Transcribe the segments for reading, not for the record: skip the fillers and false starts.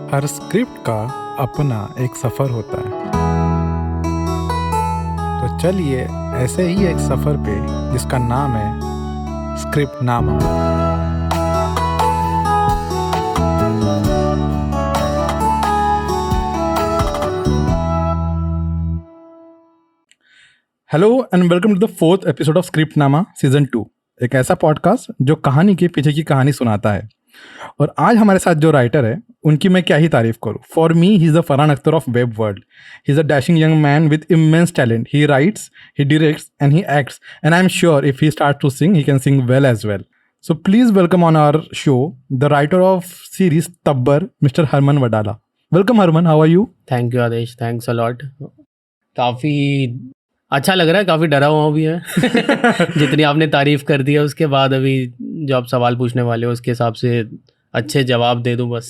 हर script का अपना एक सफ़र होता है। तो चलिए ऐसे ही एक सफ़र पे जिसका नाम है Script Nama. Hello and welcome to the fourth episode of Script Nama season 2, एक ऐसा पॉडकास्ट जो कहानी के पीछे की कहानी सुनाता है। और आज हमारे साथ जो राइटर है उनकी मैं क्या ही तारीफ करूँ। For me he is the Farhan Akhtar of web world. He is a dashing young man with immense talent. He writes, he directs and he acts, and I am sure if he start to sing he can sing well as well. So please welcome on our show the writer of series Tabbar, mister Harman Wadala. Welcome Harman, how are you? Thank you Aadesh, thanks a lot. काफ़ी अच्छा लग रहा है, काफ़ी डरा हुआ भी है जितनी आपने तारीफ कर दी है उसके बाद अभी जो आप सवाल पूछने वाले हो उसके हिसाब से अच्छे जवाब दे दूं बस।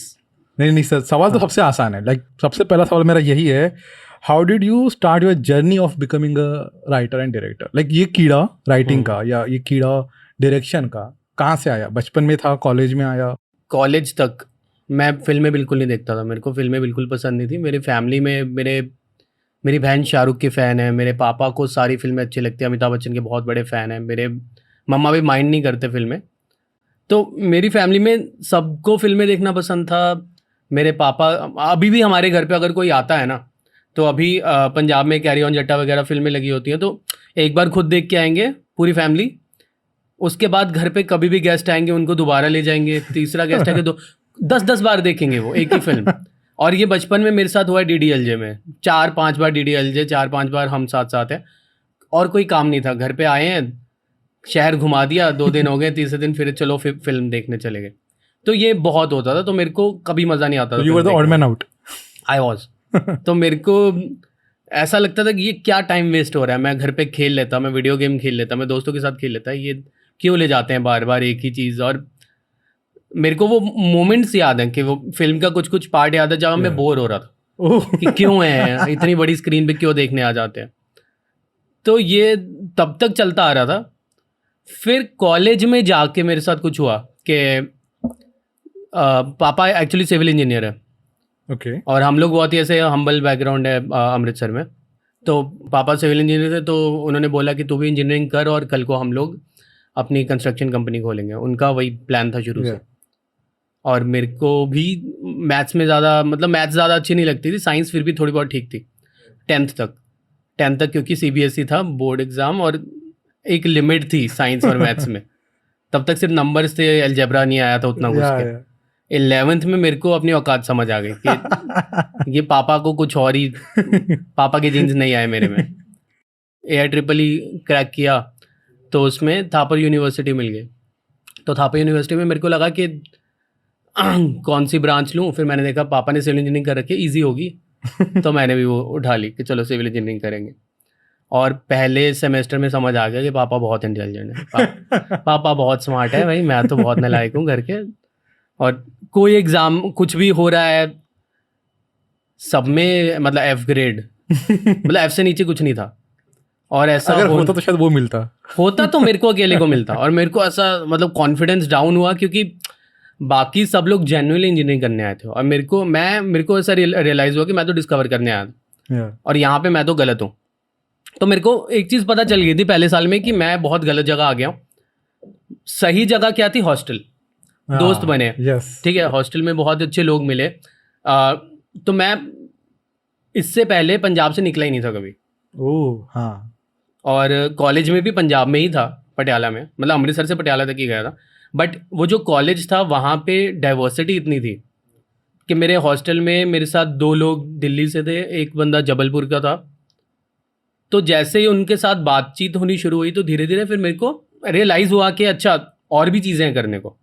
नहीं सर, सवाल तो सबसे आसान है। सबसे पहला सवाल मेरा यही है, how did you start your journey of becoming a writer and director? ये कीड़ा राइटिंग का या ये कीड़ा डायरेक्शन का कहाँ से आया? बचपन में था, कॉलेज में आया? कॉलेज तक मैं फिल्में बिल्कुल नहीं देखता था, मेरे को फिल्में बिल्कुल पसंद नहीं थी। मेरी फैमिली में मेरी बहन शाहरुख की फ़ैन है, मेरे पापा को सारी फिल्में अच्छी लगती हैं, अमिताभ बच्चन के बहुत बड़े फ़ैन हैं, मेरे मम्मा भी माइंड नहीं करते फिल्में। तो मेरी फैमिली में सबको फिल्में देखना पसंद था। मेरे पापा अभी भी हमारे घर पे अगर कोई आता है ना, तो अभी पंजाब में कैरी ऑन जट्टा वगैरह फिल्में लगी होती हैं, तो एक बार खुद देख के आएंगे पूरी फैमिली, उसके बाद घर पे कभी भी गेस्ट आएंगे उनको दोबारा ले जाएंगे, तीसरा गेस्ट आएंगे तो 10-10 बार देखेंगे वो एक ही फिल्म। और ये बचपन में मेरे साथ हुआ है DDLJ में 4-5 बार, DDLJ 4-5 बार हम साथ हैं, और कोई काम नहीं था, घर पे आए हैं, शहर घुमा दिया, 2 दिन हो गए, तीसरे दिन फिर चलो फिल्म देखने चले गए। तो ये बहुत होता था, तो मेरे को कभी मज़ा नहीं आता था। You were the odd man out. I was तो मेरे को ऐसा लगता था कि ये क्या टाइम वेस्ट हो रहा है, मैं घर पे खेल लेता, मैं वीडियो गेम खेल लेता, मैं दोस्तों के साथ खेल लेता, ये क्यों ले जाते हैं बार बार एक ही चीज़। और मेरे को वो मोमेंट्स याद हैं कि वो फिल्म का कुछ कुछ पार्ट याद है जहाँ मैं बोर हो रहा था कि क्यों है इतनी बड़ी स्क्रीन पे क्यों देखने आ जाते हैं। तो ये तब तक चलता आ रहा था। फिर कॉलेज में जाके मेरे साथ कुछ हुआ कि पापा एक्चुअली सिविल इंजीनियर है। ओके। और हम लोग बहुत ही ऐसे हम्बल बैकग्राउंड है अमृतसर में। तो पापा सिविल इंजीनियर थे, तो उन्होंने बोला कि तू भी इंजीनियरिंग कर और कल को हम लोग अपनी कंस्ट्रक्शन कंपनी खोलेंगे। उनका वही प्लान था शुरू से। और मेरे को भी मैथ्स में ज़्यादा मैथ्स ज़्यादा अच्छी नहीं लगती थी, साइंस फिर भी थोड़ी बहुत ठीक थी 10th तक क्योंकि CBSE था बोर्ड एग्ज़ाम, और एक लिमिट थी साइंस और मैथ्स में। तब तक सिर्फ नंबर्स थे, अलजेब्रा नहीं आया था उतना घुस के। 11th में मेरे को अपनी औकात समझ आ गई कि ये पापा को कुछ और ही पापा के जीन्स नहीं आए मेरे में। AIEEE क्रैक किया तो उसमें थापर यूनिवर्सिटी मिल गई। तो थापर यूनिवर्सिटी में मेरे को लगा कि कौन सी ब्रांच लूँ। फिर मैंने देखा पापा ने सिविल इंजीनियरिंग कर रखी है, ईजी होगी तो मैंने भी वो उठा ली कि चलो सिविल इंजीनियरिंग करेंगे। और पहले सेमेस्टर में समझ आ गया कि पापा बहुत इंटेलिजेंट है, पापा बहुत स्मार्ट है भाई, मैं तो बहुत नालायक हूँ घर के। और कोई एग्ज़ाम कुछ भी हो रहा है सब में F ग्रेड F से नीचे कुछ नहीं था। और ऐसा अगर होता तो शायद वो मिलता होता तो मेरे को अकेले को मिलता। और मेरे को ऐसा कॉन्फिडेंस डाउन हुआ क्योंकि बाकी सब लोग जेन्युइनली इंजीनियरिंग करने आए थे, और मेरे को ऐसा रियलाइज़ हुआ कि मैं तो डिस्कवर करने आया था और यहाँ पे मैं तो गलत हूँ। तो मेरे को एक चीज़ पता चल गई थी पहले साल में कि मैं बहुत गलत जगह आ गया हूँ। सही जगह क्या थी? हॉस्टल। दोस्त बने, ठीक है, हॉस्टल में बहुत अच्छे लोग मिले। तो मैं इससे पहले पंजाब से निकला ही नहीं था कभी। हाँ। और कॉलेज में भी पंजाब में ही था, पटियाला में, अमृतसर से पटियाला तक ही गया था। बट वो जो कॉलेज था वहाँ पे डाइवर्सिटी इतनी थी कि मेरे हॉस्टल में मेरे साथ 2 लोग दिल्ली से थे, एक बंदा जबलपुर का था। तो जैसे ही उनके साथ बातचीत होनी शुरू हुई तो धीरे धीरे फिर मेरे को रियलाइज़ हुआ कि अच्छा और भी चीज़ें हैं करने को,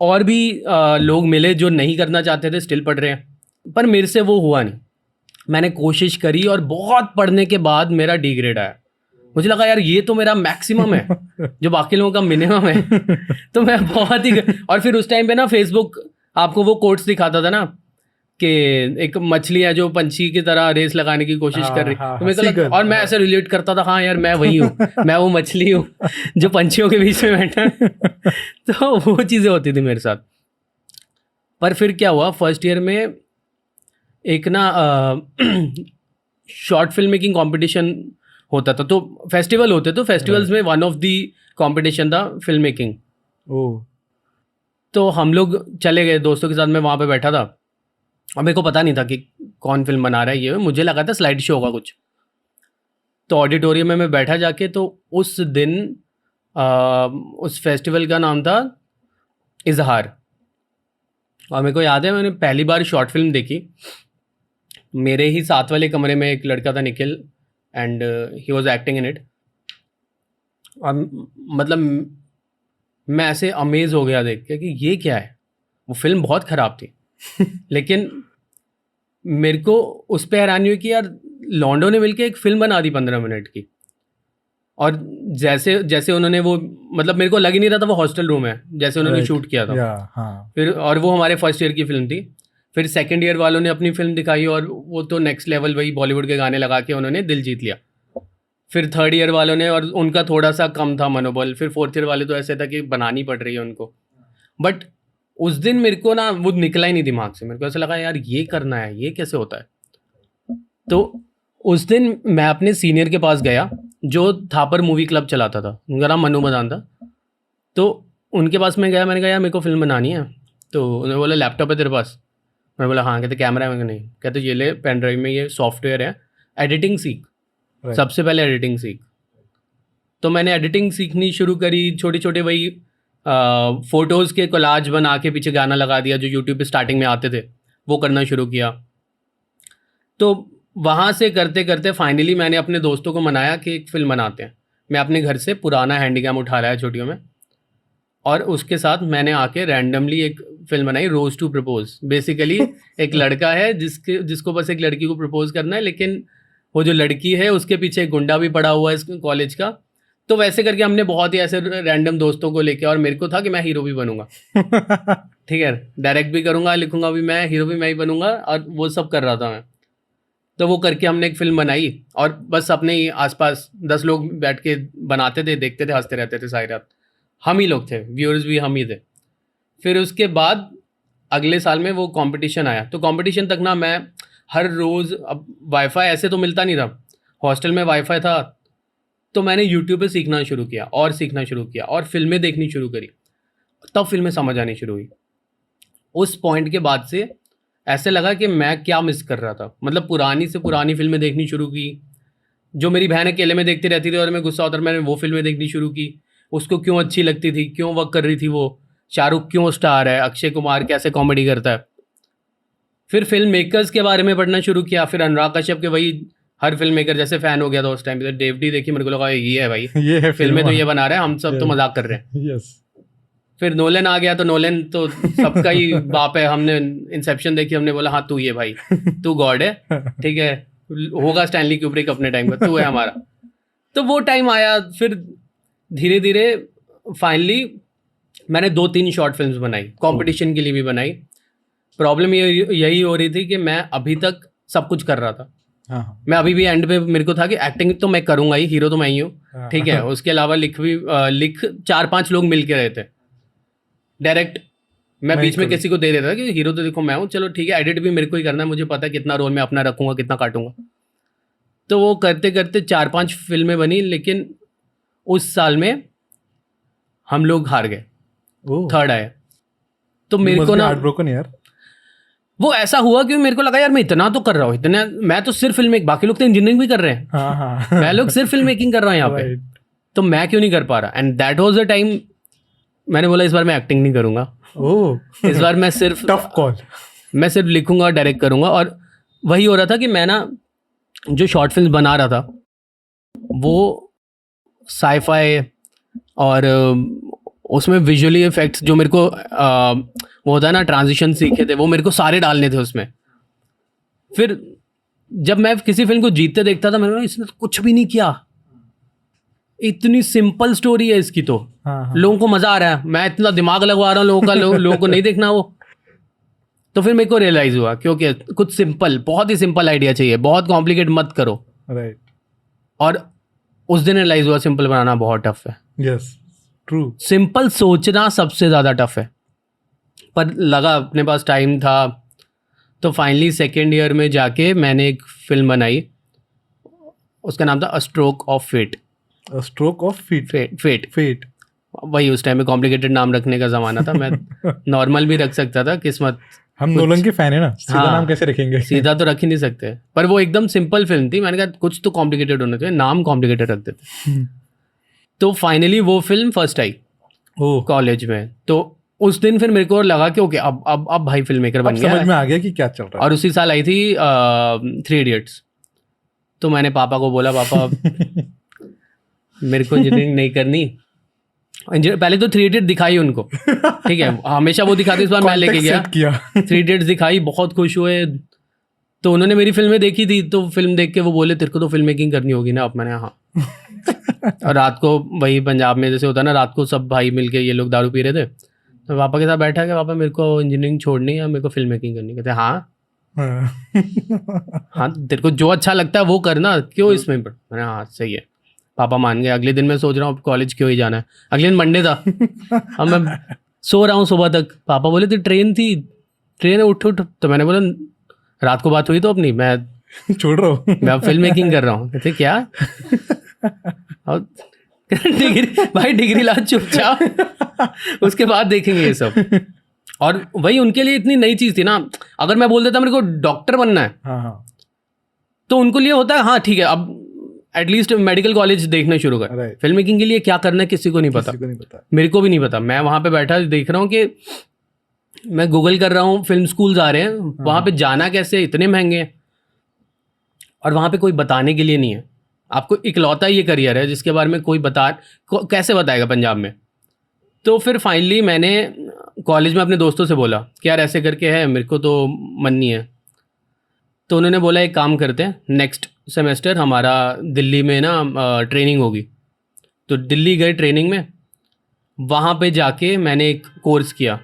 और भी लोग मिले जो नहीं करना चाहते थे, स्टिल पढ़ रहे हैं। पर मेरे से वो हुआ नहीं। मैंने कोशिश करी और बहुत पढ़ने के बाद मेरा D ग्रेड आया। मुझे लगा यार ये तो मेरा मैक्सिमम है जो बाकी लोगों का मिनिमम है। तो मैं बहुत ही और फिर उस टाइम पे ना फेसबुक आपको वो कोट्स दिखाता था ना कि एक मछली है जो पंछी की तरह रेस लगाने की कोशिश कर रही। तो मेरे को लगा, और मैं ऐसे रिलेट करता था, हाँ यार मैं वही हूँ, मैं वो मछली हूँ जो पंछियों के बीच में बैठा। तो वो चीज़ें होती थी मेरे साथ। पर फिर क्या हुआ, फर्स्ट ईयर में एक ना शॉर्ट फिल्म मेकिंग कंपटीशन होता था, तो फेस्टिवल होते, तो फेस्टिवल्स में वन ऑफ दी कंपटीशन था फिल्म मेकिंग। ओह, तो हम लोग चले गए दोस्तों के साथ, मैं वहाँ पे बैठा था और मेरे को पता नहीं था कि कौन फिल्म बना रहा है ये, मुझे लगा था स्लाइड शो होगा कुछ। तो ऑडिटोरियम में मैं बैठा जाके, तो उस दिन उस फेस्टिवल का नाम था इजहार, और मेरे को याद है मैंने पहली बार शॉर्ट फिल्म देखी। मेरे ही साथ वाले कमरे में एक लड़का था, Nikhil, and he was acting in it. और मतलब मैं ऐसे अमेज हो गया देख के कि ये क्या है। वो फिल्म बहुत ख़राब थी लेकिन मेरे को उस पर हैरानी हुई कि यार लॉन्डो ने मिलके एक फ़िल्म बना दी 15 मिनट की। और जैसे जैसे उन्होंने वो, मतलब मेरे को लग ही नहीं रहा था वो हॉस्टल रूम है, जैसे उन्होंने Right. शूट किया था। हाँ, फिर और वो हमारे फर्स्ट ईयर की फिल्म थी। फिर सेकंड ईयर वालों ने अपनी फिल्म दिखाई और वो तो नेक्स्ट लेवल, वही बॉलीवुड के गाने लगा के उन्होंने दिल जीत लिया। फिर थर्ड ईयर वालों ने, और उनका थोड़ा सा कम था मनोबल। फिर फोर्थ ईयर वाले तो ऐसे था कि बनानी पड़ रही है उनको। बट उस दिन मेरे को ना वो निकला ही नहीं दिमाग से। मेरे को ऐसा लगा यार ये करना है, ये कैसे होता है। तो उस दिन मैं अपने सीनियर के पास गया जो थापर मूवी क्लब चलाता था, उनका नाम मनु मदान था। तो उनके पास मैं गया, मैंने कहा यार मेरे को फिल्म बनानी है। तो उन्होंने बोला लैपटॉप है तेरे पास? मैंने बोला हाँ। कहते कैमरा है? मैंने नहीं। कहते ये ले पेन ड्राइव में ये सॉफ्टवेयर है, एडिटिंग सीख। Right. सबसे पहले एडिटिंग सीख। तो मैंने एडिटिंग सीखनी शुरू करी। छोटे छोटे वही फ़ोटोज़ के कोलाज बना के पीछे गाना लगा दिया जो यूट्यूब पे स्टार्टिंग में आते थे, वो करना शुरू किया। तो वहाँ से करते करते फाइनली मैंने अपने दोस्तों को मनाया कि एक फ़िल्म बनाते हैं। मैं अपने घर से पुराना हैंडीकैम उठा लाया छोटियों में, और उसके साथ मैंने आके रैंडमली एक फ़िल्म बनाई, रोज़ टू प्रपोज। बेसिकली एक लड़का है जिसको बस एक लड़की को प्रपोज करना है, लेकिन वो जो लड़की है उसके पीछे एक गुंडा भी पड़ा हुआ है इस कॉलेज का। तो वैसे करके हमने बहुत ही ऐसे रैंडम दोस्तों को लेके, और मेरे को था कि मैं हीरो भी बनूंगा, ठीक है, डायरेक्ट भी करूंगा, लिखूंगा भी मैं, हीरो भी मैं ही बनूंगा, और वो सब कर रहा था मैं। तो वो करके हमने एक फ़िल्म बनाई, और बस अपने ही आसपास 10 लोग बैठ के बनाते थे, देखते थे, हंसते रहते थे सारी रात। हम ही लोग थे, व्यूअर्स भी हम ही थे। फिर उसके बाद अगले साल में वो कंपटीशन आया। तो कंपटीशन तक ना मैं हर रोज़, अब वाईफाई ऐसे तो मिलता नहीं था, हॉस्टल में वाईफाई था, तो मैंने यूट्यूब पे सीखना शुरू किया और सीखना शुरू किया और फिल्में देखनी शुरू करी। तब फिल्में समझ आनी शुरू हुई। उस पॉइंट के बाद से ऐसे लगा कि मैं क्या मिस कर रहा था। मतलब पुरानी से पुरानी फिल्में देखनी शुरू की, जो मेरी बहन अकेले में देखती रहती थी और मैं गुस्सा होता था, मैंने वो फिल्में देखनी शुरू की। उसको क्यों अच्छी लगती थी, क्यों वर्क कर रही थी वो, शाहरुख क्यों स्टार है, अक्षय कुमार कैसे कॉमेडी करता है। फिर फिल्म मेकर्स के बारे में पढ़ना शुरू किया। फिर अनुराग कश्यप के वही हर फिल्म मेकर जैसे फ़ैन हो गया था उस टाइम पे। डेवडी देखी, मेरे को लगा ये है भाई, ये है फिल्में तो ये बना रहा है, हम सब तो मजाक कर रहे हैं। यस। फिर नोलन आ गया, तो नोलन तो सबका ही बाप है। हमने इंसेप्शन देखी, हमने बोला हाँ तू ये भाई, तू गॉड है, ठीक है, होगा स्टैनली क्यूब्रिक अपने टाइम पर, तू है हमारा। तो वो टाइम आया। फिर धीरे धीरे फाइनली मैंने 2-3 शॉर्ट फिल्म्स बनाई, कंपटीशन के लिए भी बनाई। प्रॉब्लम यही हो रही थी कि मैं अभी तक सब कुछ कर रहा था। हाँ, मैं अभी भी एंड पे मेरे को था कि एक्टिंग तो मैं करूंगा ही, हीरो तो मैं ही हूँ, ठीक है। उसके अलावा लिख 4-5 लोग मिल के रहे थे। डायरेक्ट मैं बीच में किसी को दे देता था कि हीरो तो देखो मैं हूँ, चलो ठीक है, एडिट भी मेरे को ही करना है, मुझे पता है कितना रोल मैं अपना रखूंगा, कितना काटूंगा। तो वो करते करते 4-5 फिल्में बनी, लेकिन उस साल में हम लोग हार गए, थर्ड आए। तो मेरे को ना हार्टब्रोकन यार। वो ऐसा हुआ कि मेरे को लगा यार मैं इतना तो कर रहा हूँ, इतना, मैं तो सिर्फ फिल्म, बाकी लोग तो इंजीनियरिंग भी कर रहे हैं, हाँ। मैं लोग सिर्फ फिल्म मेकिंग कर रहा हूँ यहाँ पे, तो मैं क्यों नहीं कर पा रहा। And that was the time मैंने बोला इस बार मैं एक्टिंग नहीं करूँगा, इस बार मैं सिर्फ टफ कॉल, मैं सिर्फ लिखूंगा और डायरेक्ट करूँगा। और वही हो रहा था कि मैं ना जो शॉर्ट फिल्म बना रहा था वो साईफाई और उसमें विजुअली इफेक्ट्स जो मेरे को वो होता है ना, ट्रांजिशन सीखे थे, वो मेरे को सारे डालने थे उसमें। फिर जब मैं किसी फिल्म को जीतते देखता था, मैंने कहा इसने कुछ भी नहीं किया, इतनी सिंपल स्टोरी है इसकी, तो लोगों को मजा आ रहा है, मैं इतना दिमाग लगवा रहा हूँ लोगों का, लोगों को नहीं देखना वो। तो फिर मेरे को रियलाइज हुआ क्योंकि कुछ सिंपल, बहुत ही सिंपल आइडिया चाहिए, बहुत कॉम्प्लिकेट मत करो। राइट। और उस दिन रियलाइज हुआ सिंपल बनाना बहुत टफ है। Yes, true. सिंपल सोचना सबसे ज़्यादा टफ है। पर लगा अपने पास टाइम था, तो फाइनली सेकेंड ईयर में जाके मैंने एक फिल्म बनाई, उसका नाम था a stroke of fate. Stroke of feet, fate fate. वही, उस टाइम में कॉम्प्लिकेटेड नाम रखने का ज़माना था, मैं नॉर्मल भी रख सकता था, किस्मत। हम नोलन के फैन है ना, सीधा हाँ, नाम कैसे रखेंगे? सीधा तो रख ही नहीं सकते, पर वो एकदम सिंपल फिल्म थी, मैंने कहा कुछ तो कॉम्प्लिकेटेड होना चाहिए, नाम कॉम्प्लिकेटेड रख देते। तो फाइनली वो फिल्म फर्स्ट आई ओह, कॉलेज में। तो उस दिन फिर मेरे को लगा कि ओके, अब भाई फिल्म मेकर अब बन गया समझ में है। आ गया कि क्या चल रहा और उसी साल आई थी 3 इडियट्स। तो मैंने पापा को बोला, पापा है। मेरे को इंजीनियरिंग नहीं करनी। पहले तो 3 इडियट दिखाई उनको, ठीक है, हमेशा वो दिखाते, इस बार मैं लेके Context गया, set किया। 3 इडियट्स दिखाई, बहुत खुश हुए। तो उन्होंने मेरी फिल्में देखी थी, तो फिल्म देख के वो बोले तेरे को तो फिल्म मेकिंग करनी होगी ना। अब मैंने हाँ। और रात को वही पंजाब में जैसे होता है ना, रात को सब भाई मिलके ये लोग दारू पी रहे थे, तो पापा के साथ बैठा कि पापा मेरे को इंजीनियरिंग छोड़नी है, मेरे को फिल्म मेकिंग करनी। कहते हाँ हाँ, तेरे को जो अच्छा लगता है वो करना, क्यों इसमें पढ़। मैंने हाँ सही है। पापा मान गए। अगले दिन मैं सोच रहा हूँ कॉलेज क्यों ही जाना है, अगले दिन मंडे था, अब मैं सो रहा हूँ सुबह तक। पापा बोले तो ट्रेन थी, ट्रेन है, उठ उठ। तो मैंने बोला रात को बात हुई तो अपनी, मैं छोड़ रहा हूँ। मैं फिल्म मेकिंग कर रहा हूँ। कहते क्या? और डिग्री, भाई डिग्री ला चुपचाप, उसके बाद देखेंगे ये सब। और वही उनके लिए इतनी नई चीज़ थी ना। अगर मैं बोल देता मेरे को डॉक्टर बनना है, हाँ हाँ, तो उनको लिए होता है हाँ ठीक है, अब एटलीस्ट मेडिकल कॉलेज देखना शुरू कर। Right. फिल्म मेकिंग के लिए क्या करना है किसी को नहीं पता, किसी को नहीं पता। मेरे को भी नहीं पता। मैं वहाँ पे बैठा देख रहा हूँ कि मैं गूगल कर रहा हूँ, फिल्म स्कूल्स आ रहे हैं, वहाँ पे जाना कैसे, इतने महंगे हैं, और वहाँ पे कोई बताने के लिए नहीं है। आपको इकलौता ये करियर है जिसके बारे में कोई कैसे बताएगा पंजाब में। तो फिर फाइनली मैंने कॉलेज में अपने दोस्तों से बोला कि यार ऐसे करके है, मेरे को तो मन नहीं है। तो उन्होंने बोला एक काम करते हैं, नेक्स्ट सेमेस्टर हमारा दिल्ली में ना ट्रेनिंग होगी। तो दिल्ली गए ट्रेनिंग में, वहाँ पे जाके मैंने एक कोर्स किया,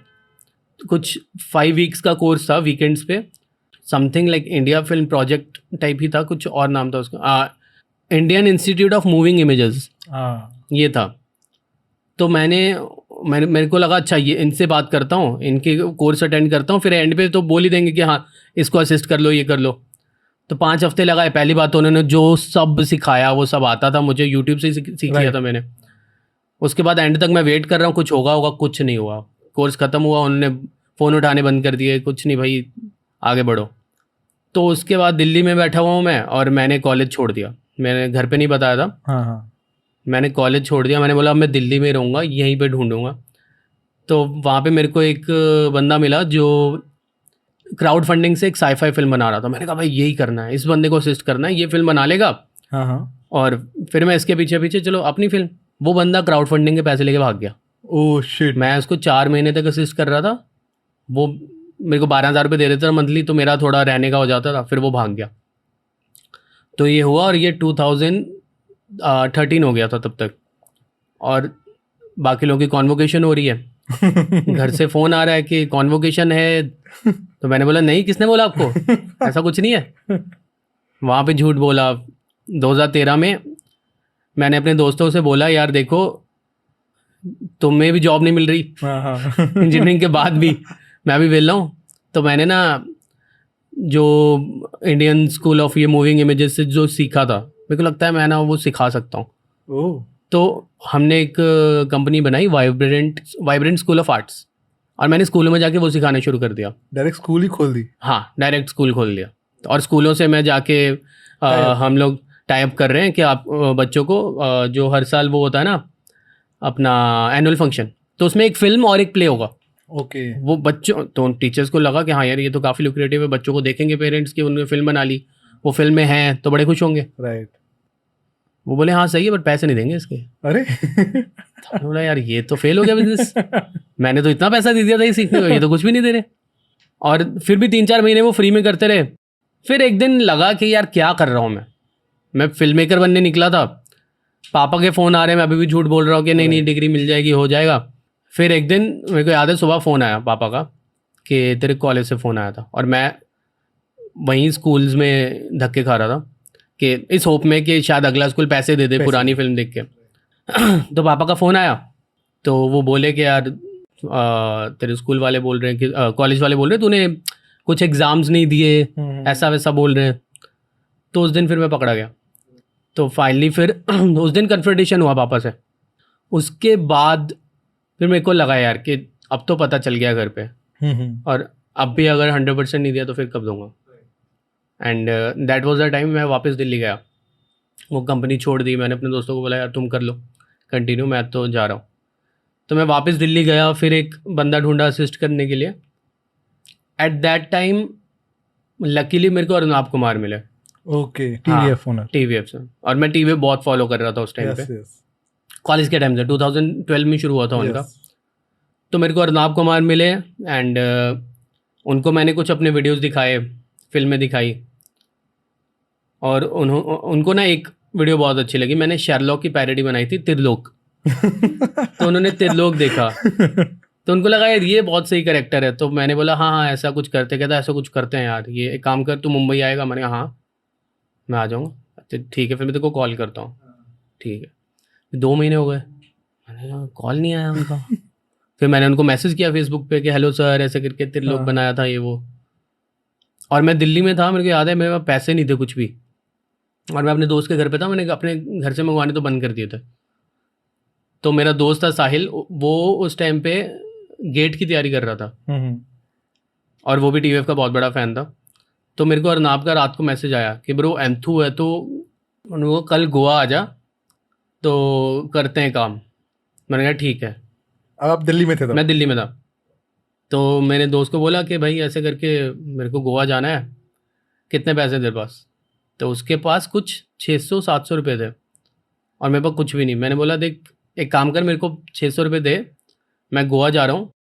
कुछ 5 वीक्स का कोर्स था, वीकेंड्स पे, something like India film project type ही था, कुछ और नाम था उसका, Indian Institute of Moving Images हाँ, ये था। तो मेरे को लगा अच्छा ये इनसे बात करता हूँ, इनके कोर्स अटेंड करता हूँ, फिर एंड पे तो बोल ही देंगे कि हाँ इसको असिस्ट कर लो, ये कर लो। तो 5 हफ्ते लगाए। पहली बात तो उन्होंने जो सब सिखाया वो सब आता था मुझे, यूट्यूब से ही सीख लिया था मैंने। उसके बाद एंड तक मैं वेट कर रहा हूँ कुछ होगा, कुछ नहीं हुआ। कोर्स ख़त्म हुआ, उन्होंने फ़ोन उठाने बंद कर दिए, कुछ नहीं भाई आगे बढ़ो। तो उसके बाद दिल्ली में बैठा हुआ हूँ मैं, और मैंने कॉलेज छोड़ दिया। मैंने घर पे नहीं बताया था, हाँ हाँ, मैंने कॉलेज छोड़ दिया। मैंने बोला अब मैं दिल्ली में रहूँगा, यहीं पे ढूंढूंगा। तो वहाँ पे मेरे को एक बंदा मिला जो क्राउड फंडिंग से एक साईफाई फिल्म बना रहा था। मैंने कहा भाई यही करना है, इस बंदे को असिस्ट करना है, ये फिल्म बना लेगा हाँ हाँ। और फिर मैं इसके पीछे पीछे चलो अपनी फिल्म। वो बंदा क्राउड फंडिंग के पैसे लेके भाग गया। Oh shit. मैं उसको 4 महीने तक असिस्ट कर रहा था, वो मेरे को 12,000 रुपये दे देता था मंथली, तो मेरा थोड़ा रहने का हो जाता था। फिर वो भाग गया। तो ये हुआ, और ये 2013 हो गया था तब तक। और बाकी लोगों की कॉन्वोकेशन हो रही है, घर से फ़ोन आ रहा है कि कॉन्वोकेशन है। तो मैंने बोला नहीं, किसने बोला आपको, ऐसा कुछ नहीं है। वहाँ पे झूठ बोला। 2013 में मैंने अपने दोस्तों से बोला यार देखो तुम्हें भी जॉब नहीं मिल रही हाँ हाँ। इंजीनियरिंग के बाद भी, मैं भी वेला हूँ। तो मैंने ना जो इंडियन स्कूल ऑफ ये मूविंग इमेजेस से जो सीखा था, मेरे को लगता है मैं ना वो सिखा सकता हूँ। ओह, तो हमने एक कंपनी बनाई, वाइब्रेंट स्कूल ऑफ आर्ट्स, और मैंने स्कूलों में जाके वो सिखाना शुरू कर दिया। डायरेक्ट स्कूल ही खोल दी। हाँ, डायरेक्ट स्कूल खोल दिया। और स्कूलों से मैं जाके हम लोग टाइप कर रहे हैं कि आप बच्चों को जो हर साल वो होता है ना अपना एनुअल फंक्शन, तो उसमें एक फिल्म और एक प्ले होगा। ओके। वो बच्चों, तो टीचर्स को लगा कि हाँ यार ये तो काफ़ी लुक्रेटिव है, बच्चों को देखेंगे पेरेंट्स की उन्होंने फिल्म बना ली, वो फिल्म में हैं तो बड़े खुश होंगे। राइट। वो बोले हाँ सही है, बट पैसे नहीं देंगे इसके। अरे। तो बोला यार ये तो फेल हो गया बिजनेस, मैंने तो इतना पैसा दे दिया था ये सीखने को, ये तो कुछ भी नहीं दे रहे। और फिर भी 3-4 महीने वो फ्री में करते रहे। फिर एक दिन लगा कि यार क्या कर रहा हूँ मैं फिल्म मेकर बनने निकला था, पापा के फ़ोन आ रहे हैं, मैं अभी भी झूठ बोल रहा हूँ कि नहीं डिग्री मिल जाएगी, हो जाएगा। फिर एक दिन मेरे को याद है सुबह फ़ोन आया पापा का कि तेरे कॉलेज से फ़ोन आया था, और मैं वहीं स्कूल्स में धक्के खा रहा था कि इस होप में कि शायद अगला स्कूल पैसे दे दे पुरानी फिल्म देख के। तो पापा का फ़ोन आया, तो वो बोले कि यार तेरे स्कूल वाले बोल रहे हैं कि कॉलेज वाले बोल रहे हैं तूने कुछ एग्जाम्स नहीं दिए, ऐसा वैसा बोल रहे हैं। तो उस दिन फिर मैं पकड़ा गया। तो फाइनली फिर उस दिन कन्फ्रंटेशन हुआ पापा से। उसके बाद फिर मेरे को लगा यार कि अब तो पता चल गया घर पे, और अब भी अगर 100% नहीं दिया तो फिर कब दूंगा। And that was the time मैं वापस दिल्ली गया। वो कंपनी छोड़ दी, मैंने अपने दोस्तों को बोला यार तुम कर लो कंटिन्यू, मैं तो जा रहा हूँ। तो मैं वापस दिल्ली गया, फिर एक बंदा ढूंढा असिस्ट करने के लिए। एट दैट टाइम लकीली मेरे को अर्नाब कुमार मिले। Okay, TVF owner. टीवीएफ से, और मैं टीवीएफ बहुत फॉलो कर रहा था उस टाइम पे, कॉलेज के टाइम से 2012 में शुरू हुआ था उनका। तो मेरे को अर्नाब कुमार मिले एंड उनको मैंने कुछ अपने वीडियोस दिखाए, फिल्में दिखाई, और उनको ना एक वीडियो बहुत अच्छी लगी। मैंने शेरलॉक की पैरोडी बनाई थी, तिरलोक। तो उन्होंने तिरलोक देखा तो उनको लगा यार ये बहुत सही कैरेक्टर है। तो मैंने बोला हाँ हाँ ऐसा कुछ करते, कहता ऐसा कुछ करते हैं यार, ये एक काम कर, तू मुंबई आएगा? मैंने कहा हाँ मैं आ जाऊँगा। अच्छा ठीक है, फिर मैं तेरे को कॉल करता हूँ। ठीक है, 2 महीने हो गए, मैंने कहा कॉल नहीं आया उनका। फिर मैंने उनको मैसेज किया फेसबुक पे कि हेलो सर, ऐसे करके तिरलोक बनाया था ये वो। और मैं दिल्ली में था, मेरे को याद है मेरे पास पैसे नहीं थे कुछ भी, और मैं अपने दोस्त के घर पे था। मैंने अपने घर से मंगवाने तो बंद कर दिए थे। तो मेरा दोस्त था साहिल, वो उस टाइम पे गेट की तैयारी कर रहा था, और वो भी टीवीएफ का बहुत बड़ा फ़ैन था। तो मेरे को अर्नाब का रात को मैसेज आया कि ब्रो एंथू है तो उनको कल गोवा आ जा, तो करते हैं काम। मैंने कहा ठीक है। अब आप दिल्ली में थे? तो मैं दिल्ली में था। तो मैंने दोस्त को बोला कि भाई ऐसे करके मेरे को गोवा जाना है, कितने पैसे तेरे पास? तो उसके पास कुछ 600-700 रुपये थे, और मेरे पास कुछ भी नहीं। मैंने बोला देख एक काम कर, मेरे को 600 रुपये दे, मैं गोवा जा रहा हूँ,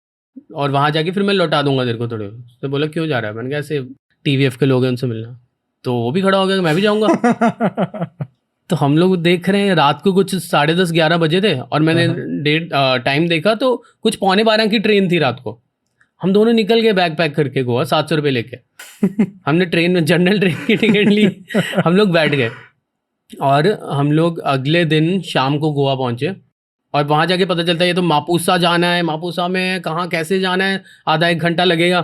और वहाँ जाके फिर मैं लौटा दूंगा तेरे को थोड़े। तो बोला क्यों जा रहा है? मैंने कहा ऐसे टीवीएफ के लोग हैं उनसे मिलना। तो वो भी खड़ा हो गया कि मैं भी जाऊँगा। तो हम लोग देख रहे हैं, रात को कुछ 10:30-11 बजे थे, और मैंने टाइम देखा तो कुछ 11:45 की ट्रेन थी रात को। हम दोनों निकल गए बैग पैक करके गोवा, 700 रुपये लेके। हमने ट्रेन में जनरल ट्रेन की टिकट ली, हम लोग बैठ गए, और हम लोग अगले दिन शाम को गोवा पहुँचे। और वहाँ जाके पता चलता है ये तो मापुसा जाना है, मापुसा में कहाँ कैसे जाना है, आधा 1 घंटा लगेगा।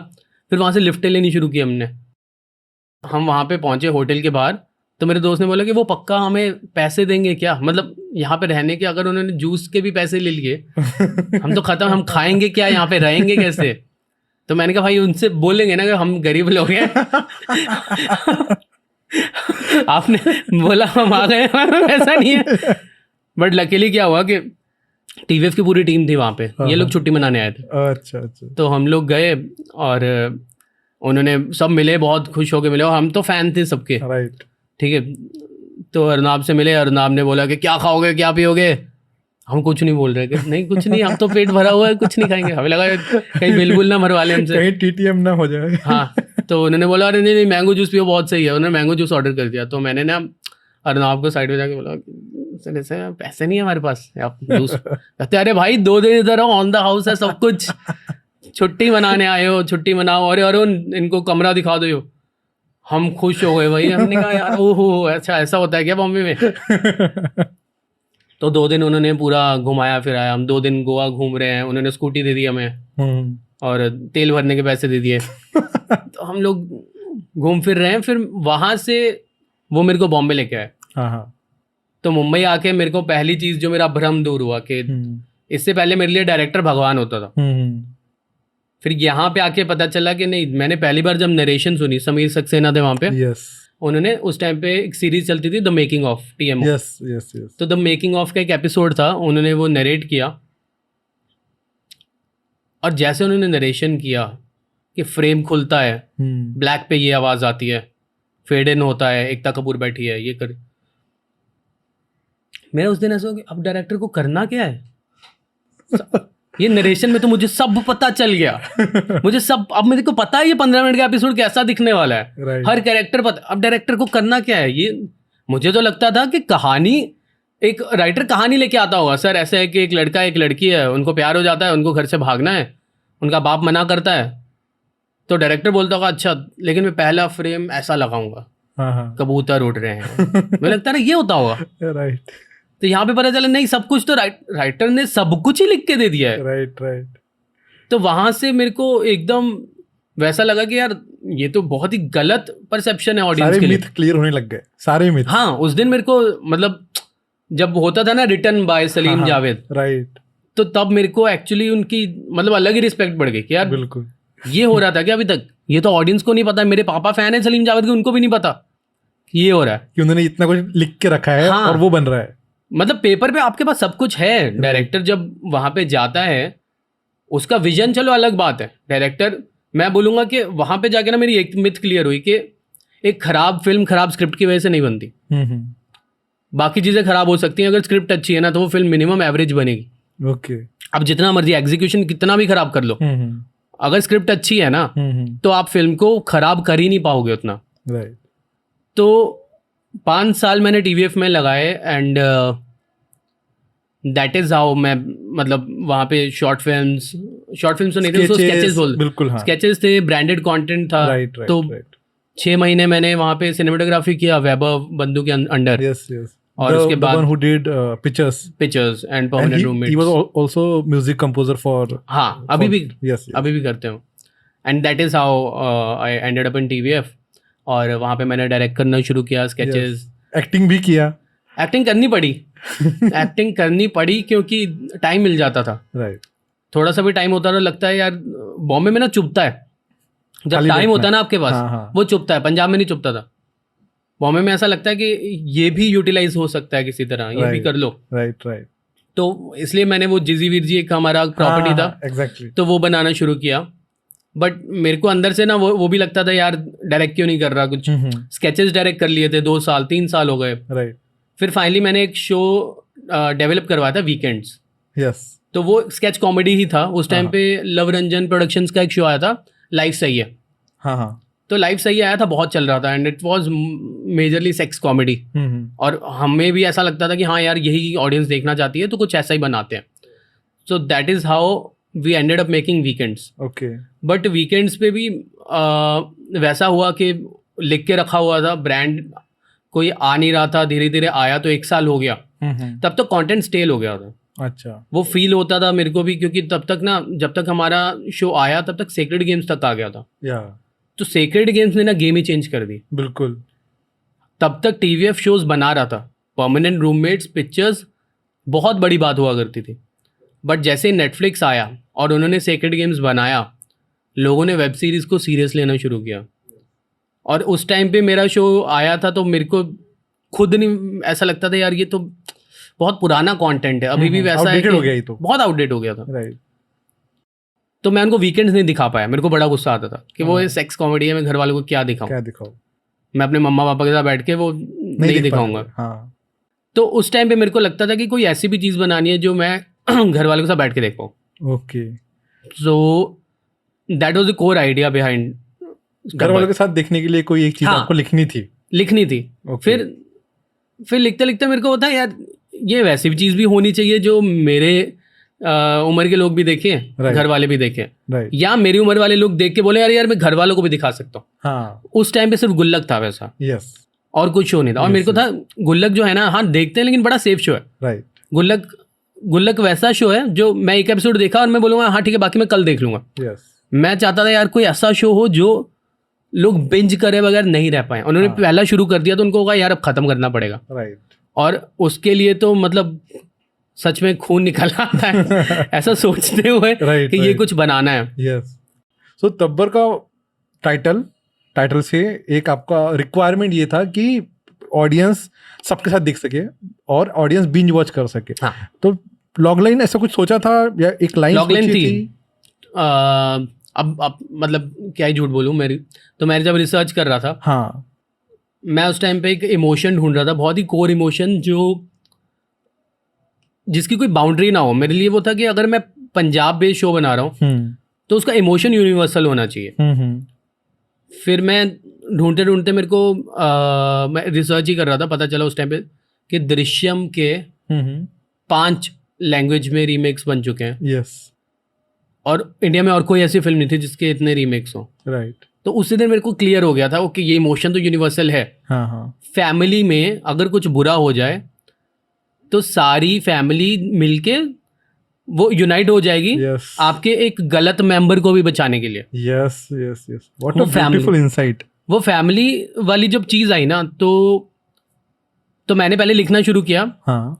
फिर वहाँ से लिफ्टें लेनी शुरू की हमने। हम वहाँ पे पहुँचे होटल के बाहर, तो मेरे दोस्त ने बोला कि वो पक्का हमें पैसे देंगे क्या, मतलब यहाँ पे रहने के, अगर उन्होंने जूस के भी पैसे ले लिए हम तो ख़त्म, हम खाएंगे क्या, यहाँ पे रहेंगे कैसे? तो मैंने कहा भाई उनसे बोलेंगे ना कि हम गरीब लोग हैं। आपने बोला हम आ गए, ऐसा नहीं है। बट लकीली क्या हुआ कि टीवीएफ की पूरी टीम थी वहाँ पे, ये लोग छुट्टी मनाने आए थे। अच्छा अच्छा। तो हम लोग गए, और उन्होंने सब मिले, बहुत खुश होके मिले, और हम तो फैन थे सबके। राइट। ठीक है, तो अर्नाब से मिले, अर्नाब ने बोला कि क्या खाओगे, क्या पियोगे? हम कुछ नहीं बोल रहे कि नहीं कुछ नहीं, हम तो पेट भरा हुआ है, कुछ नहीं खाएंगे। हमें लगा कहीं बिल्कुल ना मरवा ले हमसे, कहीं टीटीएम ना हो जाए। हाँ। तो उन्होंने बोला अरे नहीं नहीं मैंगो जूस पियो, बहुत सही है। उन्होंने मैंगो जूस ऑर्डर कर दिया। तो मैंने ना अर्नाब को साइड में जाके बोला सर ऐसे पैसे नहीं है हमारे पास, आप जूस। कहते अरे भाई 2 दिन इधर हो, ऑन द हाउस है सब कुछ, छुट्टी मनाने आए हो, छुट्टी मनाओ। अरे अरुण इनको कमरा दिखा दो। हम खुश हो गए भाई, हमने कहा यार ओहो अच्छा ऐसा होता है क्या बॉम्बे में। तो 2 दिन उन्होंने पूरा घुमाया फिराया, हम 2 दिन गोवा घूम रहे हैं। उन्होंने स्कूटी दे दी हमें, और तेल भरने के पैसे दे दिए। तो हम लोग घूम फिर रहे हैं। फिर वहाँ से वो मेरे को बॉम्बे लेके आए। तो मुंबई आके मेरे को पहली चीज़ जो मेरा भ्रम दूर हुआ कि इससे पहले मेरे लिए डायरेक्टर भगवान होता था। फिर यहाँ पे आके पता चला कि नहीं, मैंने पहली बार जब नरेशन सुनी, समीर सक्सेना थे वहाँ पे। उन्होंने उस टाइम पे एक सीरीज चलती थी द मेकिंग ऑफ TMO। तो द मेकिंग ऑफ का एक एपिसोड था, उन्होंने वो नरेट किया, और जैसे उन्होंने नरेशन किया कि फ्रेम खुलता है, ब्लैक पे ये आवाज़ आती है, फेड इन होता है, एकता कपूर बैठी है, ये कर। मेरा उस दिन ऐसा हो कि अब डायरेक्टर को करना क्या है। ये नरेशन में तो मुझे सब पता चल गया, मुझे सब, अब मेरे को पता है ये 15 मिनट का एपिसोड कैसा दिखने वाला है, हर कैरेक्टर पता। अब डायरेक्टर को करना क्या है ये। मुझे तो लगता था कि कहानी, एक राइटर कहानी लेके आता होगा, सर ऐसे है कि एक लड़का एक लड़की है, उनको प्यार हो जाता है, उनको घर से भागना है, उनका बाप मना करता है, तो डायरेक्टर बोलता होगा अच्छा लेकिन मैं पहला फ्रेम ऐसा लगाऊंगा, कबूतर उड़ रहे हैं। मुझे लगता है ना ये होता होगा। राइट। तो यहाँ पे पता चला नहीं, सब कुछ तो राइटर ने सब कुछ ही लिख के दे दिया है। राइट। तो वहाँ से मेरे को एकदम वैसा लगा कि यार ये तो बहुत ही गलत परसेप्शन है ऑडियंस सारे के लिए। मिथ क्लियर होने लग गए, सारे मिथ। हाँ, उस दिन मेरे को मतलब जब होता था ना written by Salim Javed, right, तो तब मेरे को एक्चुअली उनकी मतलब अलग ही रिस्पेक्ट बढ़ गई कि यार बिल्कुल। ये हो रहा था क्या अभी तक? ये तो ऑडियंस को नहीं पता। मेरे पापा फैन है सलीम जावेद के, उनको भी नहीं पता कि ये हो रहा है। कि उन्होंने इतना कुछ लिख के रखा है हाँ। और वो बन रहा है। मतलब पेपर पे आपके पास सब कुछ है। डायरेक्टर जब वहां पे जाता है, उसका विजन चलो अलग बात है। डायरेक्टर, मैं बोलूंगा कि वहां पे जाके ना मेरी एक मिथ क्लियर हुई कि एक खराब फिल्म खराब स्क्रिप्ट की वजह से नहीं बनती। बाकी चीजें खराब हो सकती हैं, अगर स्क्रिप्ट अच्छी है ना तो वो फिल्म मिनिमम एवरेज बनेगी। ओके। अब जितना मर्जी एग्जीक्यूशन कितना भी खराब कर लो, अगर स्क्रिप्ट अच्छी है ना तो आप फिल्म को खराब कर ही नहीं पाओगे उतना। राइट। तो 5 साल मैंने टीवीएफ में लगाए एंड दैट इज हाउ मैं मतलब वहाँ पे शॉर्ट फिल्म्स तो नहीं थे, उसको स्केचेस बोल, बिल्कुल हाँ। स्केचेस थे, ब्रांडेड कंटेंट था। राइट तो राइट 6 महीने मैंने वहाँ पे सिनेमेटोग्राफी किया वैभव बंधु के अंडर। Yes yes. और उसके बाद one who did pictures pictures and and permanent he roommates. Was also music composer for. हाँ, अभी भी यस अभी भी करते हो। And that is how I ended up in TVF. और वहाँ पे मैंने डायरेक्ट करना शुरू किया, स्केचेस। एक्टिंग भी किया। एक्टिंग करनी पड़ी एक्टिंग करनी पड़ी क्योंकि टाइम मिल जाता था। राइट। थोड़ा सा भी टाइम होता था, लगता है यार बॉम्बे में ना चुभता है जब खाली टाइम बैठना। होता है ना आपके पास। हाँ, हाँ। वो चुभता है। पंजाब में नहीं चुभता था। बॉम्बे में ऐसा लगता है कि ये भी यूटिलाइज हो सकता है किसी तरह, ये भी कर लो। Right right. तो इसलिए मैंने वो जिजी वीरजी एक हमारा प्रॉपर्टी था, एग्जैक्टली। तो वो बनाना शुरू किया। बट मेरे को अंदर से ना वो भी लगता था यार डायरेक्ट क्यों नहीं कर रहा कुछ। स्केचेस डायरेक्ट कर लिए थे, 2 साल 3 साल हो गए। राइट। फिर फाइनली मैंने एक शो डेवलप करवाया था, वीकेंड्स। यस। तो वो स्केच कॉमेडी ही था। उस टाइम पे लव रंजन प्रोडक्शंस का एक शो आया था, लाइफ सही है। हाँ हाँ। तो लाइफ सही आया था, बहुत चल रहा था and it was majorly sex comedy. और हमें भी ऐसा लगता था कि हाँ यार यही ऑडियंस देखना चाहती है, तो कुछ ऐसा ही बनाते हैं। So that is how we ended up making weekends. Okay. But weekends पे भी वैसा हुआ कि लिख के रखा हुआ था, ब्रांड कोई आ नहीं रहा था। धीरे धीरे आया, तो 1 साल हो गया। तब तक कंटेंट स्टेल हो गया था। अच्छा। वो फील होता था मेरे को भी, क्योंकि तब तक ना, जब तक हमारा शो आया तब तक सेक्रेड गेम्स तक आ गया था। या तो सेक्रेड गेम्स ने ना गेम ही चेंज कर दी। बिल्कुल। तब तक टीवीएफ शोज बना रहा था, परमानेंट रूममेट्स, पिक्चर्स, बहुत बड़ी बात हुआ करती थी। बट जैसे नेटफ्लिक्स आया और उन्होंने सेक्रेड गेम्स बनाया, लोगों ने वेब सीरीज़ को सीरियस लेना शुरू किया। और उस टाइम पे मेरा शो आया था तो मेरे को खुद नहीं ऐसा लगता था यार ये तो बहुत पुराना कंटेंट है, अभी भी वैसा है outdated हो गया ये तो। बहुत आउटडेट हो गया था। राइट। तो मैं उनको वीकेंड्स नहीं दिखा पाया। मेरे को बड़ा गुस्सा आता था कि वो सेक्स कॉमेडी है, मैं घर वालों को क्या दिखाऊं। क्या दिखाओ। मैं अपने मम्मा पापा के साथ बैठ के वो नहीं दिखाऊंगा। हाँ। तो उस टाइम पे मेरे को लगता था कि कोई ऐसी भी चीज़ बनानी है जो मैं घर वालों के साथ बैठ के देख पाऊँ। Okay. So that was the core idea behind. घर वालों के साथ देखने के लिए कोई एक चीज हाँ, आपको लिखनी थी। Okay. फिर लिखते लिखते मेरे को होता है यार ये वैसी भी चीज़ भी होनी चाहिए जो मेरे उम्र के लोग भी देखें, घर वाले भी देखें, या मेरी उम्र वाले लोग देख के बोले यार मैं घर वालों को भी दिखा सकता हूँ। हाँ। उस टाइम पे सिर्फ गुल्लक था वैसा। यस। और कुछ शो नहीं था। और मेरे को था गुल्लक जो है ना, हाँ देखते हैं लेकिन बड़ा सेफ शो है। राइट। गुल्लक वैसा शो है जो मैं एक एपिसोड देखा और मैं बोलूँगा हाँ ठीक है, बाकी मैं कल देख लूँगा। यस। मैं चाहता था यार कोई ऐसा शो हो जो लोग बिंज करे बगैर नहीं रह पाए। उन्होंने पहला शुरू कर दिया तो उनको होगा यार अब खत्म करना पड़ेगा। राइट। और उसके लिए तो मतलब सच में खून निकल आता है ऐसा सोचते हुए कि ये कुछ बनाना है। यस। सो तब्बर का टाइटल से एक आपका रिक्वायरमेंट ये था कि ऑडियंस सबके साथ देख सके और ऑडियंस बिंज वॉच कर सके। हाँ। तो लॉगलाइन ऐसा कुछ सोचा था या एक लाइन लॉगलाइन थी? अब मतलब क्या ही झूठ बोलूँ, मैं जब रिसर्च कर रहा था, हाँ, मैं उस टाइम पे एक इमोशन ढूंढ रहा था, बहुत ही कोर इमोशन जिसकी कोई बाउंड्री ना हो। मेरे लिए वो था कि अगर मैं पंजाब बेस्ड शो बना रहा हूँ तो उसका इमोशन यूनिवर्सल होना चाहिए। फिर मैं ढूंढते ढूंढते मेरे को मैं रिसर्च ही कर रहा था, पता चला उस टाइम पे कि दृश्यम के 5 लैंग्वेज में रीमेक्स बन चुके हैं। यस। और इंडिया में और कोई ऐसी फिल्म नहीं थी जिसके इतने रीमेक्स हो। राइट। तो उसी दिन मेरे को क्लियर हो गया था कि ये इमोशन तो यूनिवर्सल है। हाँ हाँ। फैमिली में अगर कुछ बुरा हो जाए तो सारी फैमिली मिलके वो यूनाइट हो जाएगी यस आपके एक गलत मेंबर को भी बचाने के लिए। यस यस यस, व्हाट वो अ ब्यूटीफुल इनसाइट। वो फैमिली वाली जब चीज आई ना, तो मैंने पहले लिखना शुरू किया हाँ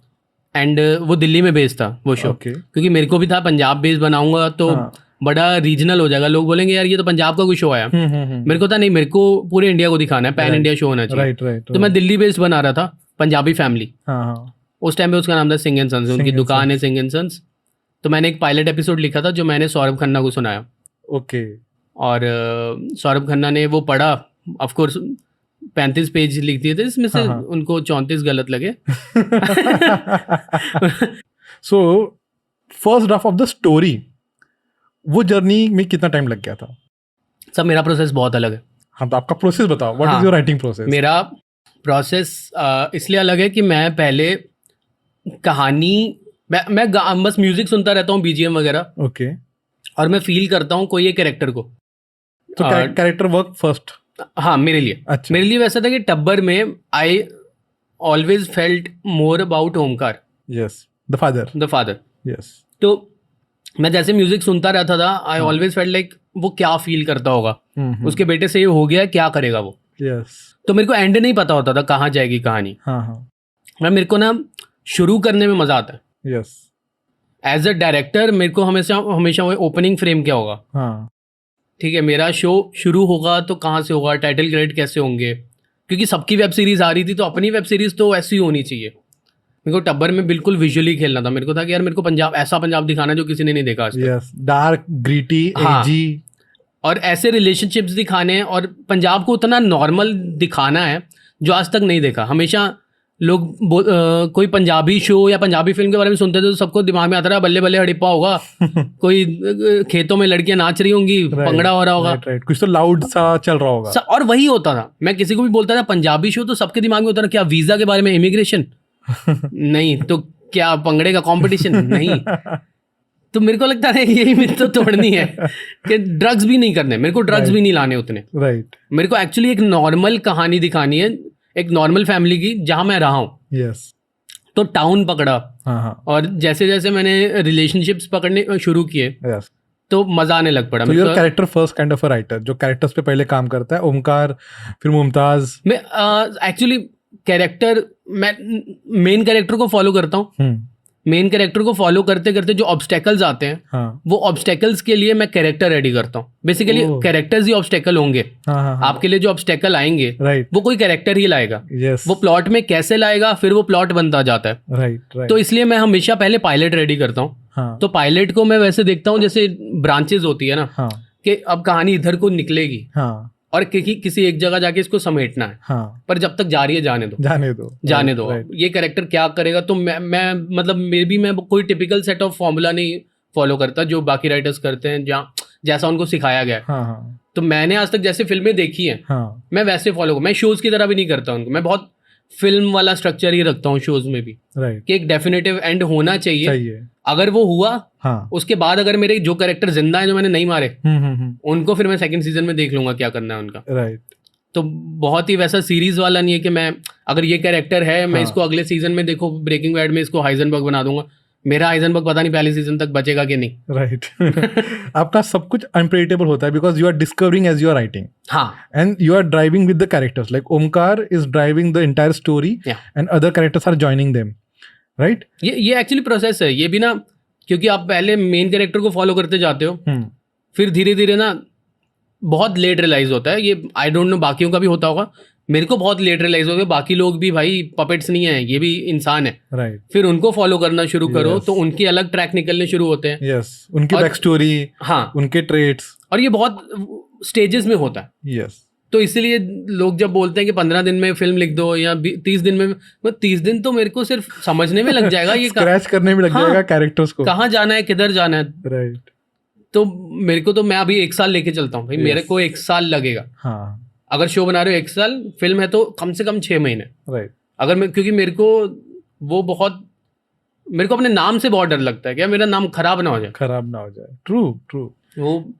एंड वो दिल्ली में बेस्ड था वो शो, ओके क्योंकि मेरे को भी था पंजाब बेस्ड बनाऊंगा तो हाँ। बड़ा रीजनल हो जाएगा, लोग बोलेंगे यार ये तो पंजाब का कोई शो आया। मेरे को था नहीं, मेरे को पूरे इंडिया को दिखाना है, पैन Right. इंडिया शो होना चाहिए। राइट राइट तो मैं दिल्ली बेस्ड बना रहा था, पंजाबी फैमिली। हाँ हाँ उस टाइम पे उसका नाम था सिंह एंड सन्स, उनकी Singh and दुकान है Sons। Singh and sons. तो मैंने एक पायलट एपिसोड लिखा था जो मैंने सौरभ खन्ना को सुनाया, ओके और सौरभ खन्ना ने वो पढ़ा। ऑफ कोर्स 35 पेज लिख दिए थे, इसमें से हाँ, हाँ। उनको 34 गलत लगे। So first draft of the story, वो जर्नी में कितना टाइम लग गया था? सब मेरा प्रोसेस बहुत अलग है। हाँ तो आपका प्रोसेस बताओ, व्हाट हाँ, इज योर राइटिंग प्रोसेस? मेरा प्रोसेस इसलिए अलग है कि मैं पहले कहानी मैं बस म्यूजिक सुनता रहता हूँ, बीजीएम वगैरह, ओके और मैं फील करता हूँ कोई एक कैरेक्टर को। तो कैरेक्टर वर्क फर्स्ट? हाँ, मेरे लिए अच्छा मेरे लिए वैसा था कि टब्बर में I always felt more about Omkar yes the father the father. Yes तो मैं जैसे म्यूजिक सुनता रहता था, आई ऑलवेज फेल्ट लाइक वो क्या फील करता होगा, उसके बेटे से ये हो गया, क्या करेगा वो। यस तो मेरे को एंड नहीं पता होता था कहाँ जाएगी कहानी। हाँ हाँ मेरे को ना शुरू करने में मजा आता है। यस एज अ डायरेक्टर मेरे को हमेशा हमेशा वो ओपनिंग फ्रेम क्या होगा, हाँ ठीक है, मेरा शो शुरू होगा तो कहाँ से होगा, टाइटल क्रेडिट कैसे होंगे, क्योंकि सबकी वेब सीरीज आ रही थी तो अपनी वेब सीरीज तो ऐसी होनी चाहिए। मेरे को टब्बर में बिल्कुल विजुअली खेलना था। मेरे को था कि यार मेरे को पंजाब, ऐसा पंजाब दिखाना जो किसी ने नहीं देखा आज तक। यस डार्क ग्रीटी हाँ। एजी, और ऐसे रिलेशनशिप्स दिखाने हैं और पंजाब को उतना नॉर्मल दिखाना है जो आज तक नहीं देखा। हमेशा लोग कोई पंजाबी शो या पंजाबी फिल्म के बारे में सुनते थे तो सबको दिमाग में आता रहा बल्ले बल्ले हड़िप्पा होगा, कोई खेतों में लड़कियां नाच रही होंगी, भंगड़ा हो रहा होगा, राइट कुछ तो लाउड सा चल रहा होगा। और वही होता था। मैं किसी को भी बोलता था पंजाबी शो तो सबके दिमाग में होता था क्या वीजा के बारे में, इमिग्रेशन नहीं तो क्या पंगड़े का कंपटीशन नहीं। तो मेरे को लगता है यही मिथ तो तोड़नी है कि ड्रग्स भी नहीं करने, मेरे को ड्रग्स भी नहीं लाने उतने। राइट मेरे को एक्चुअली एक नॉर्मल कहानी दिखानी है, एक नॉर्मल फैमिली की जहां मैं रहा हूँ। यस तो टाउन पकड़ा, हाँ हाँ और जैसे जैसे मैंने रिलेशनशिप्स पकड़ने शुरू किए यस। तो मजा आने लग पड़ा। तो your character first kind of a writer जो कैरेक्टर्स पे पहले काम करता है, ओमकार फिर मुमताज। मैं एक्चुअली कैरेक्टर, मैं मेन कैरेक्टर को फॉलो करता हूँ। मेन कैरेक्टर को फॉलो करते करते जो ऑब्स्टेकल्स आते हैं, हाँ वो ऑब्स्टेकल्स के लिए मैं कैरेक्टर रेडी करता हूँ। बेसिकली ओह। कैरेक्टर्स ही ऑब्स्टेकल होंगे। हाँ हाँ आपके लिए जो ऑब्स्टेकल आएंगे राइट वो कोई कैरेक्टर ही लाएगा। यस वो प्लॉट में कैसे लाएगा, फिर वो प्लॉट बनता जाता है। राइट राइट तो इसलिए मैं हमेशा पहले पायलट रेडी करता हूँ। हाँ तो पायलट को मैं वैसे देखता हूँ जैसे ब्रांचेस होती है ना, हाँ कि अब कहानी इधर को निकलेगी हाँ और किसी एक जगह जाके इसको समेटना है, हाँ पर जब तक जा रही है जाने दो जाने दो अब ये कैरेक्टर क्या करेगा। तो मैं मतलब मैं कोई टिपिकल सेट ऑफ फॉर्मूला नहीं फॉलो करता जो बाकी राइटर्स करते हैं, जहाँ जैसा उनको सिखाया गया है। हाँ हाँ तो मैंने आज तक जैसे फिल्में देखी हैं हाँ मैं वैसे फॉलो, मैं शोज की तरह भी नहीं करता उनको। मैं बहुत फिल्म वाला स्ट्रक्चर ही रखता हूँ शोज में भी, राइट कि एक डेफिनेटिव एंड होना चाहिए। चाहिए अगर वो हुआ, हाँ उसके बाद अगर मेरे जो कैरेक्टर जिंदा है जो मैंने नहीं मारे, उनको फिर मैं सेकंड सीजन में देख लूंगा क्या करना है उनका। राइट तो बहुत ही वैसा सीरीज वाला नहीं है कि मैं अगर ये कैरेक्टर है मैं हाँ। इसको अगले सीजन में, देखो ब्रेकिंग बैड में इसको हाइजनबर्ग बना दूंगा, मेरा हाइजनबर्ग पता नहीं पहले सीजन तक बचेगा कि नहीं। राइट आपका सब कुछ अनप्रेडिक्टेबल होता है because you are discovering as you are writing हाँ, and you are driving with the characters, like Omkar is driving the entire story Yeah. and other characters are joining them, right? ये actually process है ये भी ना, क्योंकि आप पहले main character को फॉलो करते जाते हो, फिर धीरे धीरे ना बहुत लेट रियलाइज होता है। ये आई डोंट नो बाकियों का भी होता होगा, मेरे को बहुत लेट रियलाइज हो गया बाकी लोग भी भाई पपेट्स नहीं है, ये भी इंसान है। Right. फिर उनको फॉलो करना शुरू करो Yes. तो उनके अलग ट्रैक निकलने शुरू होते हैं। Yes. उनकी और- बैक स्टोरी, हाँ, उनके ट्रेट्स। और ये बहुत स्टेजेस में होता है। Yes. तो इसीलिए लोग जब बोलते हैं कि 15 दिन में फिल्म लिख दो या 30 दिन में, 30 दिन तो मेरे को सिर्फ समझने में लग जाएगा ये स्क्रैच करने में लग हाँ। जाएगा कैरेक्टर्स को। कहाँ जाना है, किधर जाना है। Right. तो मेरे को तो मैं अभी 1 साल लेके चलता हूँ भाई। Yes. मेरे को 1 साल लगेगा। हाँ अगर शो बना रहे हो 1 साल, फिल्म है तो कम से कम 6 महीने। राइट अगर मैं, क्योंकि मेरे को वो बहुत, मेरे को अपने नाम से बहुत डर लगता है कि मेरा नाम खराब ना हो जाए। खराब ना हो जाए। True true. वो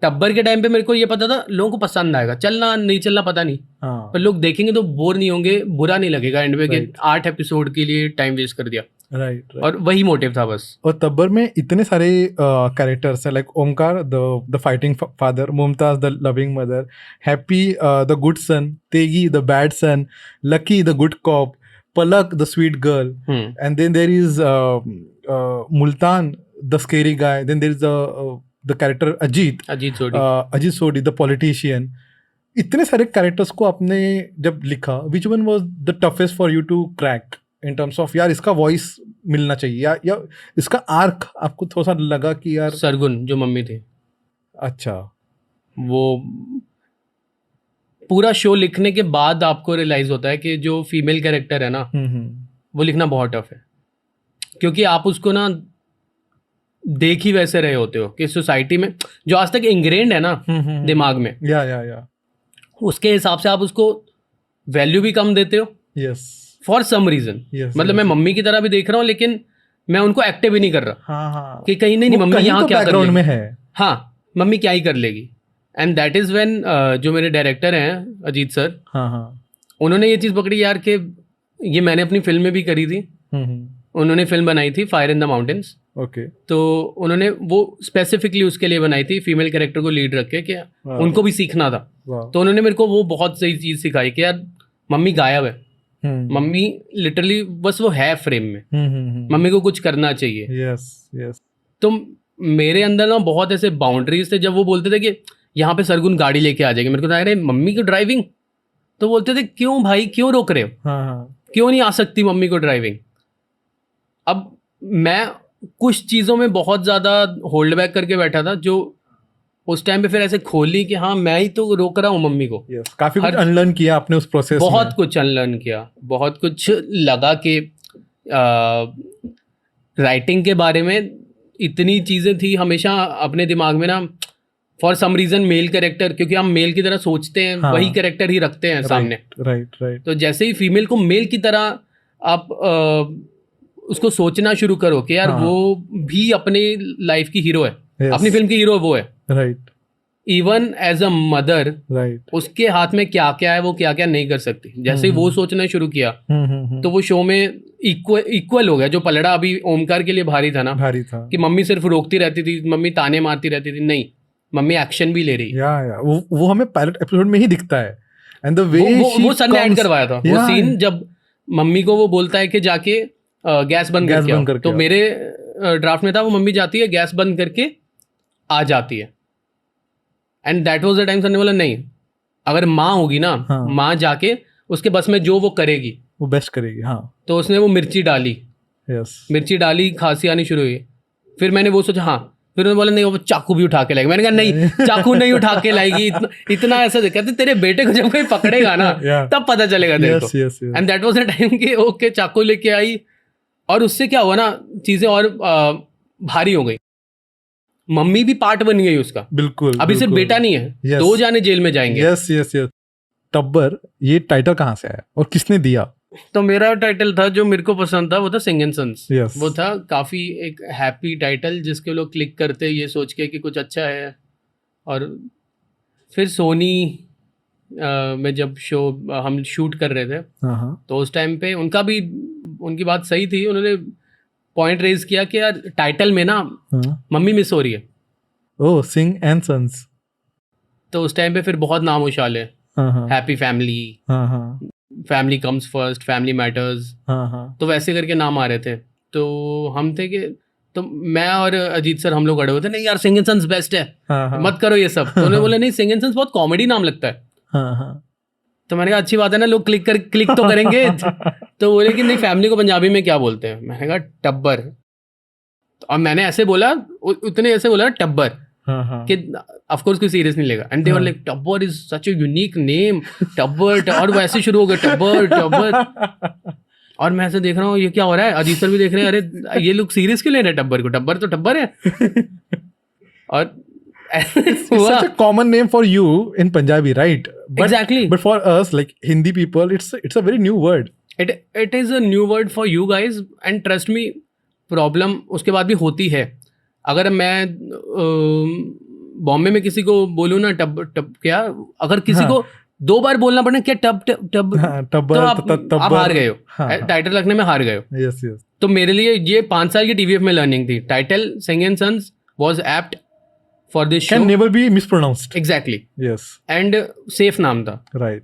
टब्बर के टाइम पे मेरे को ये पता था लोगों को पसंद आएगा, चलना नहीं चलना पता नहीं, हाँ पर लोग देखेंगे तो बोर नहीं होंगे, बुरा नहीं लगेगा एंड में कि Right. 8 एपिसोड के लिए टाइम वेस्ट कर दिया। राइट। और वही मोटिव था बस। और तब्बर में इतने सारे कैरेक्टर्स हैं, like Omkar the fighting father, Mumtaz the loving mother, Happy the good son, Tegi the bad son, Lucky the good cop, Palak the sweet girl, and then there is Multan, the scary guy. Then there is the character Ajit Sodi, the politician. इतने सारे characters को आपने जब लिखा, which one was the toughest for you to crack in terms of यार इसका voice मिलना चाहिए, या इसका आर्क आपको थोड़ा सा लगा कि यार? सरगुन जो मम्मी थी। अच्छा। वो पूरा शो लिखने के बाद आपको रियलाइज होता है कि जो फीमेल कैरेक्टर है ना, वो लिखना बहुत टफ है, क्योंकि आप उसको ना देख ही वैसे रहे होते हो कि सोसाइटी में जो आज तक इंग्रेन्ड है ना दिमाग में, या उसके हिसाब से आप उसको वैल्यू भी कम देते हो। Yes, for some reason. मतलब मैं मम्मी की तरह भी देख रहा हूँ, लेकिन मैं उनको एक्टिव ही नहीं कर रहा। हाँ। कि कहीं नहीं मम्मी यहाँ तो क्या कर लेगी में है। हाँ, मम्मी क्या ही कर लेगी। एंड दैट इज व्हेन जो मेरे डायरेक्टर हैं अजीत सर, उन्होंने ये चीज़ पकड़ी यार कि ये मैंने अपनी फिल्म में भी करी थी। उन्होंने फिल्म बनाई थी fire in the mountains. Okay. तो उन्होंने वो स्पेसिफिकली उसके लिए बनाई थी, फीमेल कैरेक्टर को लीड रख के, कि उनको भी सीखना था। तो उन्होंने मेरे को वो बहुत सही चीज़ सिखाई कि यार मम्मी गायब है, मम्मी लिटरली बस वो है फ्रेम में, मम्मी को कुछ करना चाहिए। यस। तो मेरे अंदर ना बहुत ऐसे बाउंड्रीज थे। जब वो बोलते थे कि यहाँ पे सरगुन गाड़ी लेके आ जाएगी, मेरे को था अरे मम्मी की ड्राइविंग, तो बोलते थे क्यों भाई, क्यों रोक रहे हो, क्यों नहीं आ सकती मम्मी को ड्राइविंग। अब मैं कुछ चीज़ों में बहुत ज़्यादा होल्ड बैक करके बैठा था, जो उस टाइम पे फिर ऐसे खोली कि हाँ मैं ही तो रोक रहा हूँ मम्मी को। काफ़ी कुछ अनलर्न किया आपने उस प्रोसेस में। बहुत कुछ अनलर्न किया, बहुत कुछ लगा कि राइटिंग के बारे में इतनी चीज़ें थी हमेशा अपने दिमाग में ना, for some reason male character, क्योंकि हम मेल की तरह सोचते हैं, वही कैरेक्टर ही रखते हैं सामने। राइट। तो जैसे ही फीमेल को मेल की तरह आप उसको सोचना शुरू करो कि यार वो भी अपनी लाइफ की हीरो है, अपनी फिल्म की हीरो वो है। Right. Even as a mother, right, उसके हाथ में क्या क्या है, वो क्या क्या नहीं कर सकती। जैसे ही वो सोचना शुरू किया तो वो शो में इक्वल हो गया। जो पलड़ा अभी ओमकार के लिए भारी था ना, भारी था कि मम्मी सिर्फ रोकती रहती थी, मम्मी ताने मारती रहती थी, नहीं मम्मी एक्शन भी ले रही है। या वो हमें पायलट एपिसोड में ही दिखता है। एंड द वे वो सन ने ऐड करवाया था वो सीन, जब मम्मी को वो बोलता है कि जाके गैस बंद करके। तो मेरे ड्राफ्ट में था वो मम्मी जाती है गैस बंद करके आ जाती है। And that was the time sir ने बोला नहीं, अगर माँ होगी ना, माँ जाके उसके बस में जो वो करेगी वो बेस्ट करेगी। हाँ, तो उसने वो मिर्ची डाली। मिर्ची डाली, खांसी आनी शुरू हुई। फिर मैंने वो सोचा, हाँ, फिर उन्होंने बोला नहीं वो चाकू भी उठा के लाएगी। मैंने कहा नहीं, चाकू नहीं उठा के लाएगी। इतना ऐसा कहते तेरे बेटे को जब कोई पकड़ेगा ना तब पता चलेगा तेरे को। And that was the time कि ओके चाकू लेके आई। और उससे क्या हुआ ना, चीजें और भारी हो गई। मम्मी भी पार्ट बन गई उसका। बिल्कुल। अभी सिर्फ बेटा नहीं है, दो जाने जेल में जाएंगे। यस। टब्बर, ये टाइटल कहाँ से आया और किसने दिया? तो मेरा टाइटल था जो मेरे को पसंद था, वो था सिंग एंड सन्स। वो था काफ़ी एक हैप्पी टाइटल जिसके लोग क्लिक करते ये सोच के कि कुछ अच्छा है। और फिर सोनी में जब शो हम शूट कर रहे थे तो उस टाइम पे उनकी बात सही थी। उन्होंने पॉइंट रेज किया कि यार टाइटल में ना मम्मी मिस हो रही है। Oh, Singh and sons. तो उस टाइम पे फिर बहुत नाम उछाले, happy family, family comes first, family matters, तो वैसे करके नाम आ रहे थे। तो हम थे कि तो मैं और अजीत सर हम लोग अड़े हुए थे, नहीं यार सिंग एंड सन्स बेस्ट है, मत करो ये सब। तो उन्होंने बोला नहीं, सिंग एंड सन्स बहुत कॉमेडी नाम लगता है। तो मैंने कहा अच्छी बात है ना, लोग क्लिक तो करेंगे। तो बोले कि नहीं, फैमिली को पंजाबी में क्या बोलते हैं? मैंने कहा टब्बर। और मैंने ऐसे बोला, उतने ऐसे बोला टब्बर कि ऑफ कोर्स कोई सीरियस नहीं लेगा। एंड दे वर लाइक टब्बर is such a unique name, टब्बर। और वैसे शुरू हो गया टब्बर। और मैं ऐसे देख रहा हूँ ये क्या हो रहा है। अजीत सर भी देख रहे हैं, अरे ये लोग सीरियस क्यों ले रहे हैं टब्बर को? टब्बर तो टब्बर है। और it's such a common name for you in Punjabi, right? Exactly. But for us, like Hindi people, it's a very new word. It is a new word for you guys, and trust me, problem उसके बाद भी होती है। अगर मैं बॉम्बे में किसी को बोलूँ ना टब क्या, अगर किसी को 2 बार बोलना पड़ना क्या टब टब टब, हाँ, तो टब्बर आप हार गए हो, हाँ, टाइटल रखने में हार गए हो। यस यस तो मेरे लिए ये 5 साल की टीवीएफ में लर्निंग थी। Title Singh and sons was apt for this can show, never be mispronounced. Exactly, yes and safe नाम था। राइट।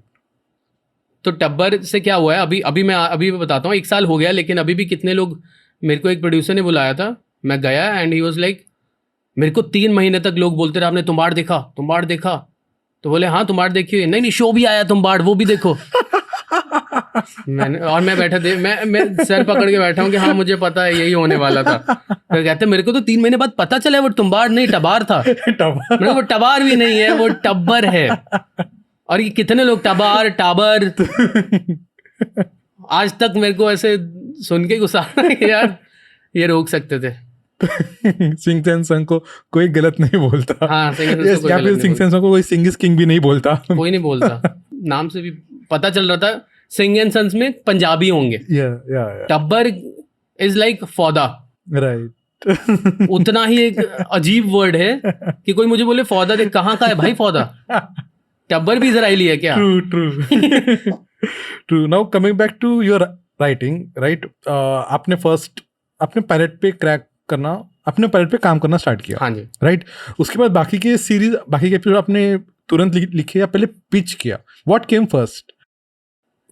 तो टब्बर से क्या हुआ है, अभी मैं बताता हूँ, 1 साल हो गया, लेकिन अभी भी कितने लोग, मेरे को एक प्रोड्यूसर ने बुलाया था, मैं गया एंड ही वाज लाइक, मेरे को 3 महीने तक लोग बोलते रहे आपने तुम्बाड़ देखा, तुम्बाड़ देखा, तो बोले हाँ तुम्बाड़ देखी हुई, नहीं नहीं शो भी आया तुम्बाड़, वो भी देखो। मैं बैठा थे, मैं सर पकड़ के बैठा हूँ कि हाँ मुझे पता है यही होने वाला था। फिर कहते मेरे को तो 3 महीने बाद पता चला वो तुम्बाड़ नहीं टबार था। मेरे को वो टबार भी नहीं है, वो टब्बर है। और ये कितने लोग टबार टाबर, आज तक मेरे को ऐसे सुन के गुस्सा आ रहा है कि यार ये रोक सकते थे। सिंह एंड संग को कोई गलत नहीं बोलता। हाँ, सिंह एंड संग Yes, को कोई या गलत फिर नहीं सिंह एंड संग को कोई सिंह इज किंग भी नहीं बोलता। कोई नहीं बोलता, नाम से भी पता चल रहा था सिंह एंड सन्स में पंजाबी होंगे। या टब्बर इज लाइक फौदा, राइट। उतना ही एक अजीब वर्ड है कि कोई मुझे बोले फौदा देख, कहाँ का है भाई फौदा? टब्बर भी इजराइली है क्या? True true true. Now coming back to your writing, right, आपने पायलट पे क्रैक करना, अपने पायलट पे काम करना स्टार्ट किया, हाँ जी। राइट। उसके बाद बाकी के एपिसोड आपने तुरंत लिखे या पहले पिच किया? What came first?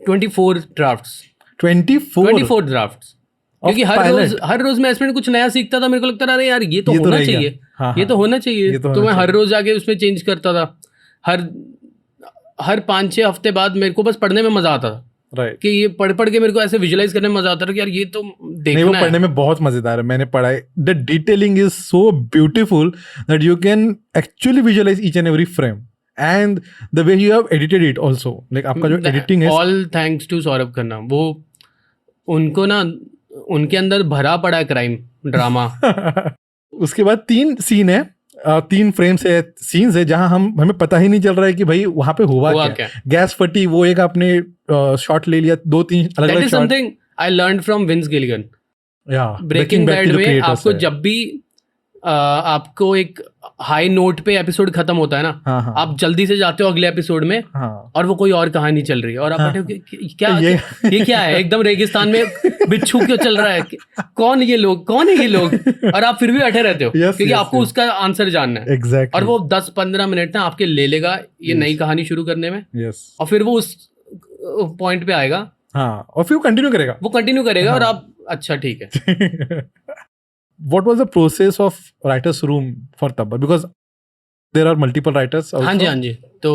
24 drafts, 24 drafts, क्योंकि हर रोज मैं इसमें कुछ नया सीखता था। मेरे को लगता था अरे यार ये तो होना रहेगा। चाहिए, हाँ, ये तो होना चाहिए। तो तो मैं हर रोज आके उसमें चेंज करता था। हर 5-6 हफ्ते बाद मेरे को बस पढ़ने में मजा आता था, राइट। कि ये पढ़ के मेरे को ऐसे विजुलाइज करने में मजा आता था कि यार ये तो नहीं, वो देखना पढ़ने है। में बहुत मजेदार है, मैंने पढ़ा है। The detailing is so beautiful that you can actually visualise each and every frame and the way you have edited it also, like आपका जो एडिटिंग है। All thanks to Saurabh Khanna. वो उनको ना, उनके अंदर भरा पड़ा है क्राइम ड्रामा। उसके बाद 3 सीन है, 3 फ्रेम्स है, सीन्स है जहां हमें पता ही नहीं चल रहा है कि भाई वहां पे हुआ क्या। गैस फटी, वो एक आपने शॉट ले लिया, 2-3 अलग-अलग shot. Something I learn from Vince Gilligan. या ब्रेकिंग बैड में आपको जब भी आपको एक हाई नोट पे एपिसोड खत्म होता है ना, हाँ, आप जल्दी से जाते हो अगले एपिसोड में, हाँ, और वो कोई और कहानी चल रही है और आप बैठे हो कि क्या ये क्या है, एकदम रेगिस्तान में बिच्छू क्यों चल रहा है, कौन है ये लोग, और आप फिर भी बैठे रहते हो क्योंकि आपको उसका आंसर जानना है। एग्जैक्टली। और वो 10-15 मिनट ना आपके ले लेगा ये नई कहानी शुरू करने में, और फिर वो उस पॉइंट पे आएगा, हाँ, और फिर वो कंटिन्यू करेगा और आप अच्छा ठीक है। What was the process of writers room for Tabbar? Because there are multiple writers also. हाँ जी। तो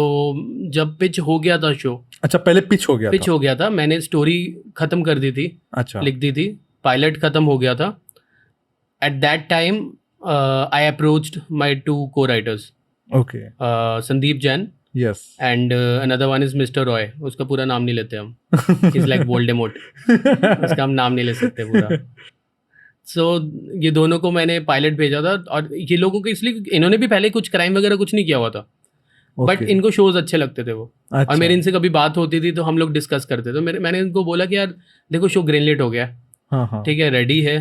जब पिच हो गया था शो, अच्छा, पहले पिच हो गया था। मैंने स्टोरी खत्म कर दी थी, अच्छा, लिख दी थी, पायलट खत्म हो गया था। At that time I approached my 2 co-writers, okay, Sandeep Jain yes, and another one is mister Roy. उसका पूरा नाम नहीं लेते हम, इज लाइक वोल्डेमॉर्ट, उसका हम नाम नहीं ले सकते पूरा। सो ये दोनों को मैंने पायलट भेजा था, और ये लोगों को इसलिए, इन्होंने भी पहले कुछ क्राइम वगैरह कुछ नहीं किया हुआ था, बट इनको शोज अच्छे लगते थे वो। अच्छा। और मेरी इनसे कभी बात होती थी तो हम लोग डिस्कस करते थे। तो मैंने इनको बोला कि यार देखो शो ग्रीनलिट हो गया, हाँ, ठीक है, रेडी है,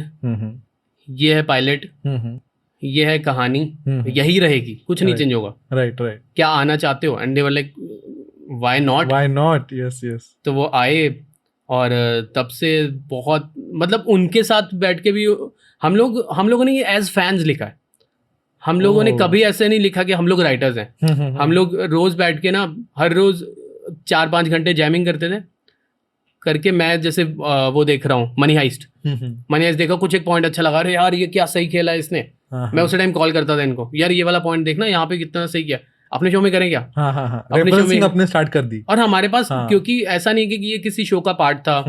ये है पायलट, ये है कहानी, यही रहेगी, कुछ नहीं चेंज होगा, राइट, क्या आना चाहते हो? And they were like why not, yes. तो वो आए, और तब से बहुत, मतलब उनके साथ बैठ के भी हम लोगों ने ये एज फैंस लिखा है। हम लोगों ने कभी ऐसे नहीं लिखा कि हम लोग राइटर्स हैं। हम लोग रोज बैठ के ना, हर रोज 4-5 घंटे जैमिंग करते थे करके। मैं जैसे वो देख रहा हूँ मनी हाइस्ट देखा, कुछ एक पॉइंट अच्छा लगा, अरे यार ये क्या सही खेला है इसने, मैं उसी टाइम कॉल करता था इनको, यार ये वाला पॉइंट देखना, यहाँ पे कितना सही किया, अपने शो में करें क्या? अपने शो में अपने स्टार्ट कर दी। और हमारे पास क्योंकि ऐसा नहीं कि ये किसी शो का पार्ट था,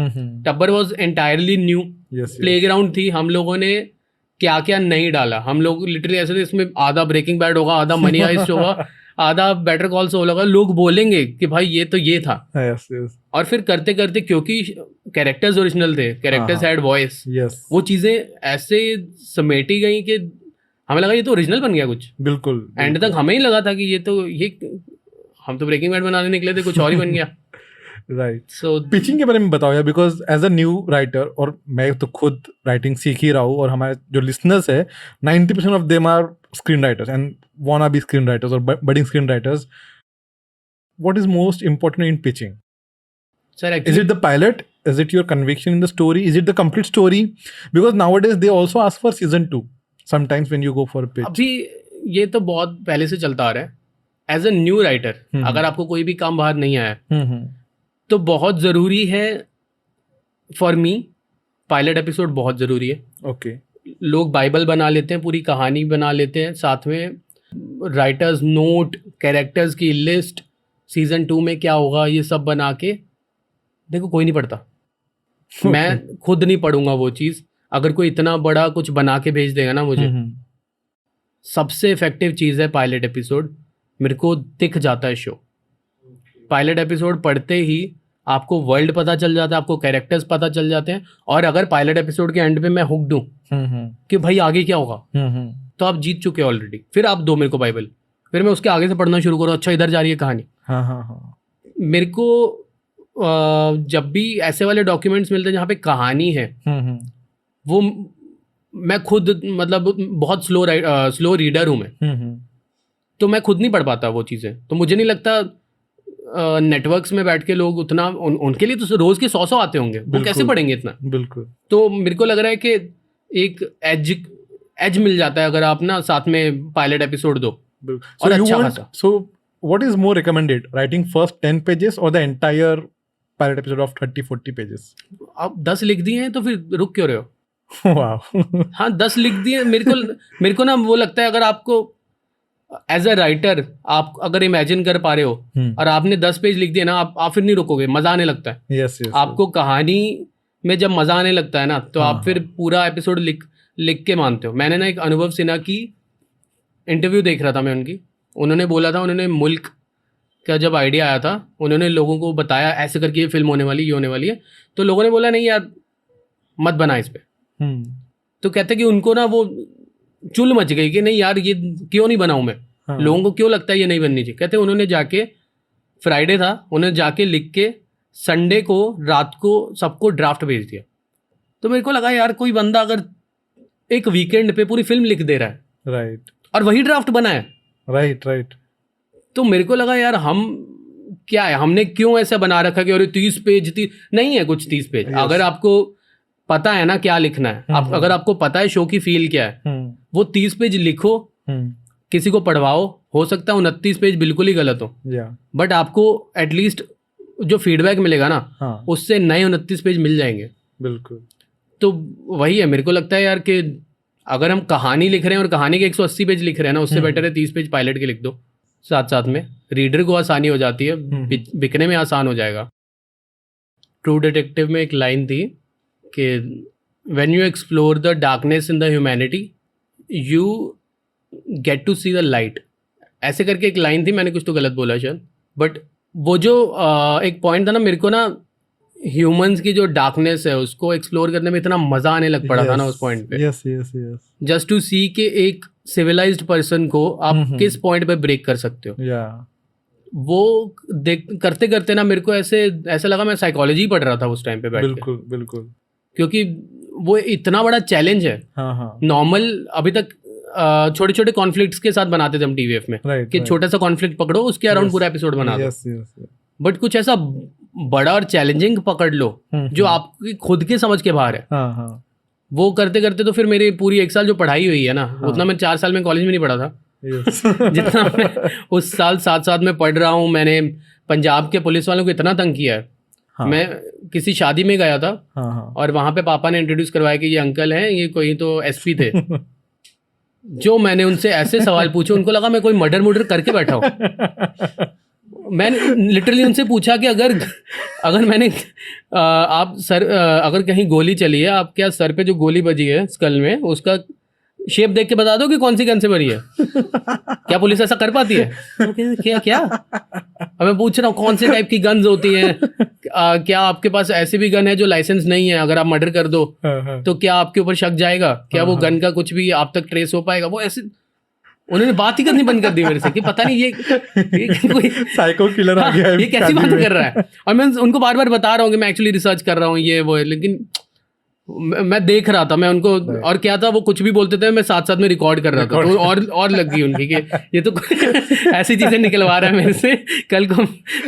टब्बर वाज एंटायरली न्यू, प्लेग्राउंड थी। हम लोगों ने क्या क्या नहीं डाला, हम लोग लिटरली ऐसे थे, इसमें आधा ब्रेकिंग बैड होगा, आधा मनी हाइस्ट होगा, आधा बेटर कॉल सॉल होगा, लोग बोलेंगे कि भाई ये तो ये था। और फिर करते करते, क्योंकि कैरेक्टर्स ओरिजिनल थे, कैरेक्टर्स हैड वॉइस, वो चीजें ऐसे समेटी गई कि हमें लगा ये तो ओरिजिनल बन गया कुछ। बिल्कुल। एंड तक हमें ही लगा था कि ये हम तो ब्रेकिंग बैड बनाने निकले थे, कुछ और ही बन गया। राइट। सो पिचिंग के बारे में बताओ यार, because as a new writer, और मैं तो खुद राइटिंग सीख ही रहा हूँ, और हमारे जो लिसनर्स है 90% of them are screen writers and wanna be screen writers और budding screen writers. what is most important in pitching? Sir Is actually it the pilot? Is it your conviction in the story? Is it the complete story? Because nowadays they also ask for season 2 sometimes when you go for a pitch. अभी ये तो बहुत पहले से चलता आ रहा है. As a new writer अगर आपको कोई भी काम बाहर नहीं आया तो बहुत ज़रूरी है, फॉर मी पायलट एपिसोड बहुत ज़रूरी है. Okay. लोग बाइबल बना लेते हैं, पूरी कहानी बना लेते हैं, साथ में राइटर्स नोट, कैरेक्टर्स की लिस्ट, सीजन 2 में क्या होगा, ये सब बना के देखो कोई नहीं पढ़ता. मैं खुद नहीं पढ़ूंगा वो चीज़. अगर कोई इतना बड़ा कुछ बना के भेज देगा ना मुझे, सबसे इफेक्टिव चीज़ है पायलट एपिसोड. मेरे को दिख जाता है शो. पायलट एपिसोड पढ़ते ही आपको वर्ल्ड पता चल जाता है, आपको कैरेक्टर्स पता चल जाते हैं. और अगर पायलट एपिसोड के एंड पे मैं हुक दूं कि भाई आगे क्या होगा, तो आप जीत चुके हो ऑलरेडी. फिर आप दो मेरे को बाइबल, फिर मैं उसके आगे से पढ़ना शुरू करूँ. अच्छा इधर जा रही है कहानी. मेरे को जब भी ऐसे वाले डॉक्यूमेंट्स मिलते हैं जहाँ पे कहानी है, वो मैं खुद मतलब बहुत स्लो रीडर हूँ मैं, तो मैं खुद नहीं पढ़ पाता वो चीज़ें. तो मुझे नहीं लगता नेटवर्क्स में बैठ के लोग उतना उनके लिए तो रोज़ के 100 आते होंगे, वो कैसे पढ़ेंगे इतना. बिल्कुल. तो मेरे को लग रहा है कि एक एज मिल जाता है अगर आप ना साथ में पायलट एपिसोड दो. और अच्छा खासा. So what is more recommended, writing first 10 pages or the entire pilot episode of 30-40 pages? आप 10 लिख दिए हैं तो फिर रुक क्यों रहे हो. Wow. हाँ 10 लिख दिए. मेरे को ना वो लगता है, अगर आपको एज अ राइटर आप अगर इमेजिन कर पा रहे हो और आपने 10 पेज लिख दिए ना, आप फिर नहीं रुकोगे, मजा आने लगता है. Yes, yes. आपको कहानी में जब मजा आने लगता है ना, तो आप फिर पूरा एपिसोड लिख के मानते हो. मैंने ना एक अनुभव सिन्हा की इंटरव्यू देख रहा था मैं उनकी. उन्होंने बोला था, उन्होंने मुल्क का जब आइडिया आया था, उन्होंने लोगों को बताया ऐसे करके ये फिल्म होने वाली, ये होने वाली है. तो लोगों ने बोला नहीं यार मत बना इस पे. तो कहते कि उनको ना वो चुल मच गई कि नहीं यार ये क्यों नहीं बनाऊं मैं. लोगों को क्यों लगता है ये नहीं बननी चाहिए. कहते उन्होंने जाके, फ्राइडे था, उन्होंने जाके लिख के संडे को रात को सबको ड्राफ्ट भेज दिया. तो मेरे को लगा यार कोई बंदा अगर एक वीकेंड पे पूरी फिल्म लिख दे रहा है, राइट, और वही ड्राफ्ट बना है, राइट, तो मेरे को लगा यार हम क्या है, हमने क्यों ऐसा बना रखा कि और 30 पेज नहीं है कुछ 30 पेज. अगर आपको पता है ना क्या लिखना है, अगर आपको पता है शो की फील क्या है, वो 30 पेज लिखो, किसी को पढ़वाओ. हो सकता है 29 पेज बिल्कुल ही गलत हो, बट आपको एटलीस्ट जो फीडबैक मिलेगा ना, उससे नए 29 पेज मिल जाएंगे. बिल्कुल. तो वही है, मेरे को लगता है यार कि अगर हम कहानी लिख रहे हैं और कहानी के 180 पेज लिख रहे हैं ना, उससे बेटर है 30 पेज पायलट के लिख दो. साथ साथ में रीडर को आसानी हो जाती है, बिकने में आसान हो जाएगा. ट्रू डिटेक्टिव में एक लाइन थी कि when you explore the darkness in the humanity you get to see the light. ऐसे करके एक लाइन थी, मैंने कुछ तो गलत बोला शायद, बट वो जो एक पॉइंट था ना, मेरे को ना ह्यूमंस की जो डार्कनेस है उसको एक्सप्लोर करने में इतना मजा आने लग पड़ा था ना उस पॉइंट पे. यस. जस्ट टू सी के एक सिविलाइज्ड पर्सन को आप किस पॉइंट पे ब्रेक कर सकते हो. वो करते करते ना मेरे को ऐसा लगा मैं साइकोलॉजी पढ़ रहा था उस टाइम पे बैठ के. बिल्कुल. क्योंकि वो इतना बड़ा चैलेंज है. नॉर्मल अभी तक छोटे छोटे कॉन्फ्लिक्ट्स के साथ बनाते थे हम टीवीएफ में, कि छोटा सा कॉन्फ्लिक्ट पकड़ो, उसके अराउंड पूरा एपिसोड बना दो. बट कुछ ऐसा बड़ा और चैलेंजिंग पकड़ लो जो आपकी खुद के समझ के बाहर है. वो करते करते तो फिर मेरी पूरी 1 साल जो पढ़ाई हुई है ना, उतना मैं 4 साल में कॉलेज में नहीं पढ़ा था. जितना मैं उस साल 7 साल में पढ़ रहा हूँ. मैंने पंजाब के पुलिस वालों को इतना तंग किया है. मैं किसी शादी में गया था और वहाँ पे पापा ने इंट्रोड्यूस करवाया कि ये अंकल हैं, ये कोई तो एसपी थे. जो मैंने उनसे ऐसे सवाल पूछे, उनको लगा मैं कोई मर्डर करके बैठा हूँ. मैंने लिटरली उनसे पूछा कि अगर मैंने आप सर अगर कहीं गोली चली है, आप क्या सर पे जो गोली बजी है स्कल में, उसका शेप देख के बता दो कि कौन सी गन से भरी है. क्या पुलिस ऐसा कर पाती है? क्या अब मैं पूछ रहा हूँ कौन से टाइप की गन्स होती हैं. क्या आपके पास ऐसी भी गन है जो लाइसेंस नहीं है, अगर आप मर्डर कर दो तो क्या आपके ऊपर शक जाएगा? क्या वो गन का कुछ भी आप तक ट्रेस हो पाएगा? वो ऐसे उन्होंने बात ही करनी बंद कर दी मेरे से कि पता नहीं ये कोई साइको किलर आ गया है, ये कैसी बात कर रहा है. और मैं उनको बार बार बता रहा हूँ कि मैं एक्चुअली रिसर्च कर रहा हूँ, ये वो है, लेकिन मैं देख रहा था, मैं उनको, और क्या था वो कुछ भी बोलते थे मैं साथ साथ में रिकॉर्ड कर रहा था, तो और लग गई उनकी कि ये तो ऐसी चीजें निकलवा रहा है मेरे से, कल को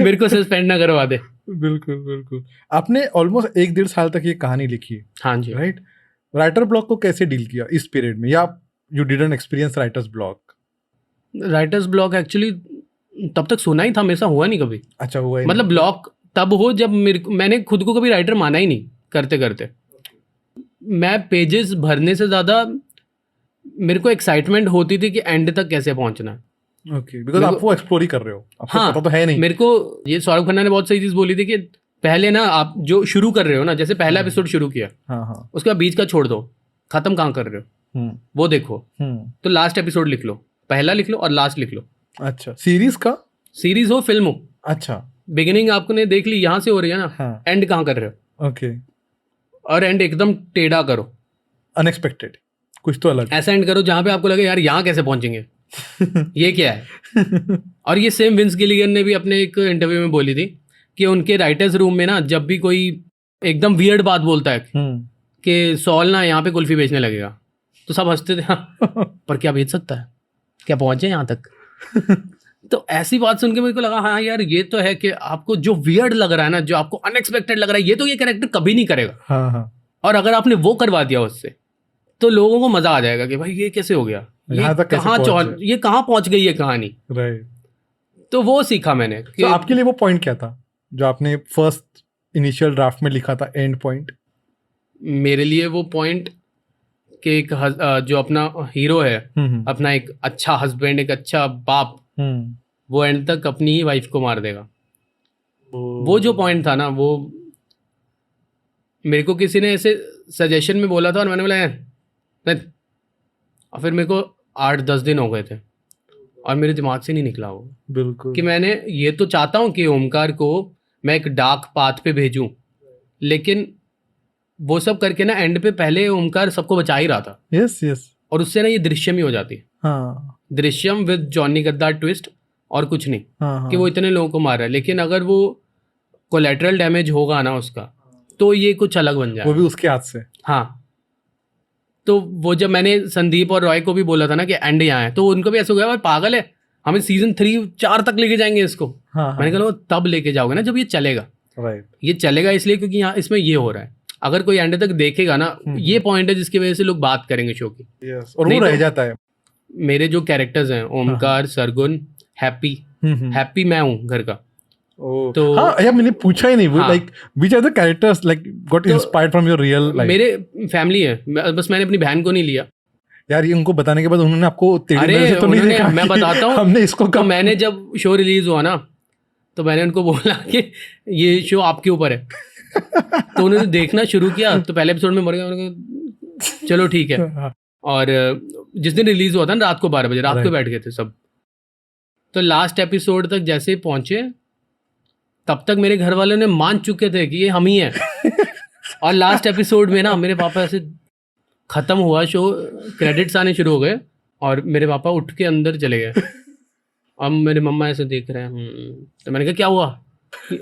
मेरे को सस्पेंड ना करवा दे। बिल्कुल बिल्कुल। आपने ऑलमोस्ट 1-1.5 साल तक ये कहानी लिखी, हाँ जी। राइट? राइटर ब्लॉक को कैसे डील किया इस पीरियड में, या you didn't experience writers block? Writers block actually तब तक सुना ही था, मेरे साथ हुआ नहीं कभी। अच्छा, हुआ ही मतलब ब्लॉक तब हो जब मैंने खुद को कभी राइटर माना ही नहीं करते करते। मैं पेजेस भरने से ज़्यादा मेरे को एक्साइटमेंट होती थी कि एंड तक कैसे पहुंचना है। ओके, बिकॉज आप वो एक्सप्लोर ही कर रहे हो, आपको हाँ, पता तो है नहीं। मेरे को ये सौरभ खन्ना ने बहुत सही चीज़ बोली थी कि पहले ना आप जो शुरू कर रहे हो ना, जैसे पहला एपिसोड शुरू किया, हाँ हाँ, उसके बाद बीच का छोड़ दो, खत्म कहाँ कर रहे हो वो देखो। तो लास्ट एपिसोड लिख लो, पहला लिख लो और लास्ट लिख लो। अच्छा, सीरीज का? सीरीज हो, फिल्म हो, अच्छा, बिगिनिंग आपने देख ली, यहाँ से हो रही है ना, हाँ, एंड कहाँ कर रहे हो, ओके, और एंड एकदम टेढ़ा करो, अनएक्सपेक्टेड, कुछ तो अलग। ऐसा एंड करो जहाँ पे आपको लगे यार यहाँ कैसे पहुंचेंगे, ये क्या है। और ये सेम विंस गिलिगन ने भी अपने एक इंटरव्यू में बोली थी कि उनके राइटर्स रूम में ना जब भी कोई एकदम वियर्ड बात बोलता है कि सॉल ना यहाँ पे कुल्फी बेचने लगेगा, तो सब हंसते थे, पर क्या बेच सकता है, क्या पहुंचे यहाँ तक। तो ऐसी बात सुन के मेरे को लगा हाँ यार ये तो है कि आपको जो वियर्ड लग रहा है ना, जो आपको अनएक्सपेक्टेड लग रहा है, ये तो ये कैरेक्टर कभी नहीं करेगा। हाँ हाँ, और अगर आपने वो करवा दिया उससे, तो लोगों को मजा आ जाएगा कि भाई ये कैसे हो गया, ये कहाँ पहुंच गई है कहानी, राइट। तो वो सीखा मैंने। तो आपके लिए वो पॉइंट क्या था जो आपने फर्स्ट इनिशियल ड्राफ्ट में लिखा था, एंड पॉइंट? मेरे लिए वो पॉइंट कि एक जो अपना हीरो है, अपना एक अच्छा हस्बैंड, एक अच्छा बाप, वो एंड तक अपनी ही वाइफ को मार देगा। वो जो पॉइंट था ना, वो मेरे को किसी ने ऐसे सजेशन में बोला था और मैंने बोला और फिर मेरे को 8-10 दिन हो गए थे और मेरे दिमाग से नहीं निकला वो, बिल्कुल, कि मैंने ये तो चाहता हूँ कि ओमकार को मैं एक डार्क पाथ पे भेजूं, लेकिन वो सब करके ना एंड पे पहले ओमकार सबको बचा ही रहा था। यस यस, और उससे ना ये दृश्यम ही हो जाती। हाँ, दृश्यम विद जॉनी गद्दार ट्विस्ट, और कुछ नहीं। हाँ, कि वो इतने लोगों को मार रहा है, लेकिन अगर वो कोलैटरल डैमेज होगा ना उसका, तो ये कुछ अलग बन जाए, वो भी उसके हाथ से। हाँ। तो वो जब मैंने संदीप और रॉय को भी बोला था ना कि एंड यहाँ है, तो उनको भी ऐसा हो गया पागल है, हमें सीजन 3-4 तक लेके जाएंगे इसको। हाँ, मैंने कहा तब लेके जाओगे ना जब ये चलेगा, राइट। ये चलेगा इसलिए क्योंकि यहाँ इसमें ये हो रहा है। अगर कोई एंड तक देखेगा ना, ये पॉइंट है जिसकी वजह से लोग बात करेंगे शो की। यस, और वो रह जाता है। मेरे जो कैरेक्टर्स हैं, ओमकार, सरगुन, हैप्पी मैं हूँ घर का। तो हाँ यार, मैंने पूछा ही नहीं, like which are the characters like got inspired from your real life? मेरे फैमिली है, बस मैंने अपनी बहन को नहीं लिया यार। ये उनको बताने के बाद उन्होंने आपको तो नहीं देखा? मैं बताता हूँ, हमने इसको तो मैंने जब शो रिलीज हुआ ना, तो मैंने उनको बोला कि ये शो आपके ऊपर है। तो उन्होंने देखना शुरू किया, तो पहले एपिसोड में मर गया, चलो ठीक है। और जिस दिन रिलीज हुआ था ना, रात को 12 बजे रात को बैठ गए थे सब। तो लास्ट एपिसोड तक जैसे पहुंचे, तब तक मेरे घर वालों ने मान चुके थे कि ये हम ही हैं। और लास्ट एपिसोड में ना मेरे पापा ऐसे, खत्म हुआ शो, क्रेडिट्स आने शुरू हो गए और मेरे पापा उठ के अंदर चले गए। अब मेरे मम्मा ऐसे देख रहे हैं, तो मैंने कहा क्या हुआ?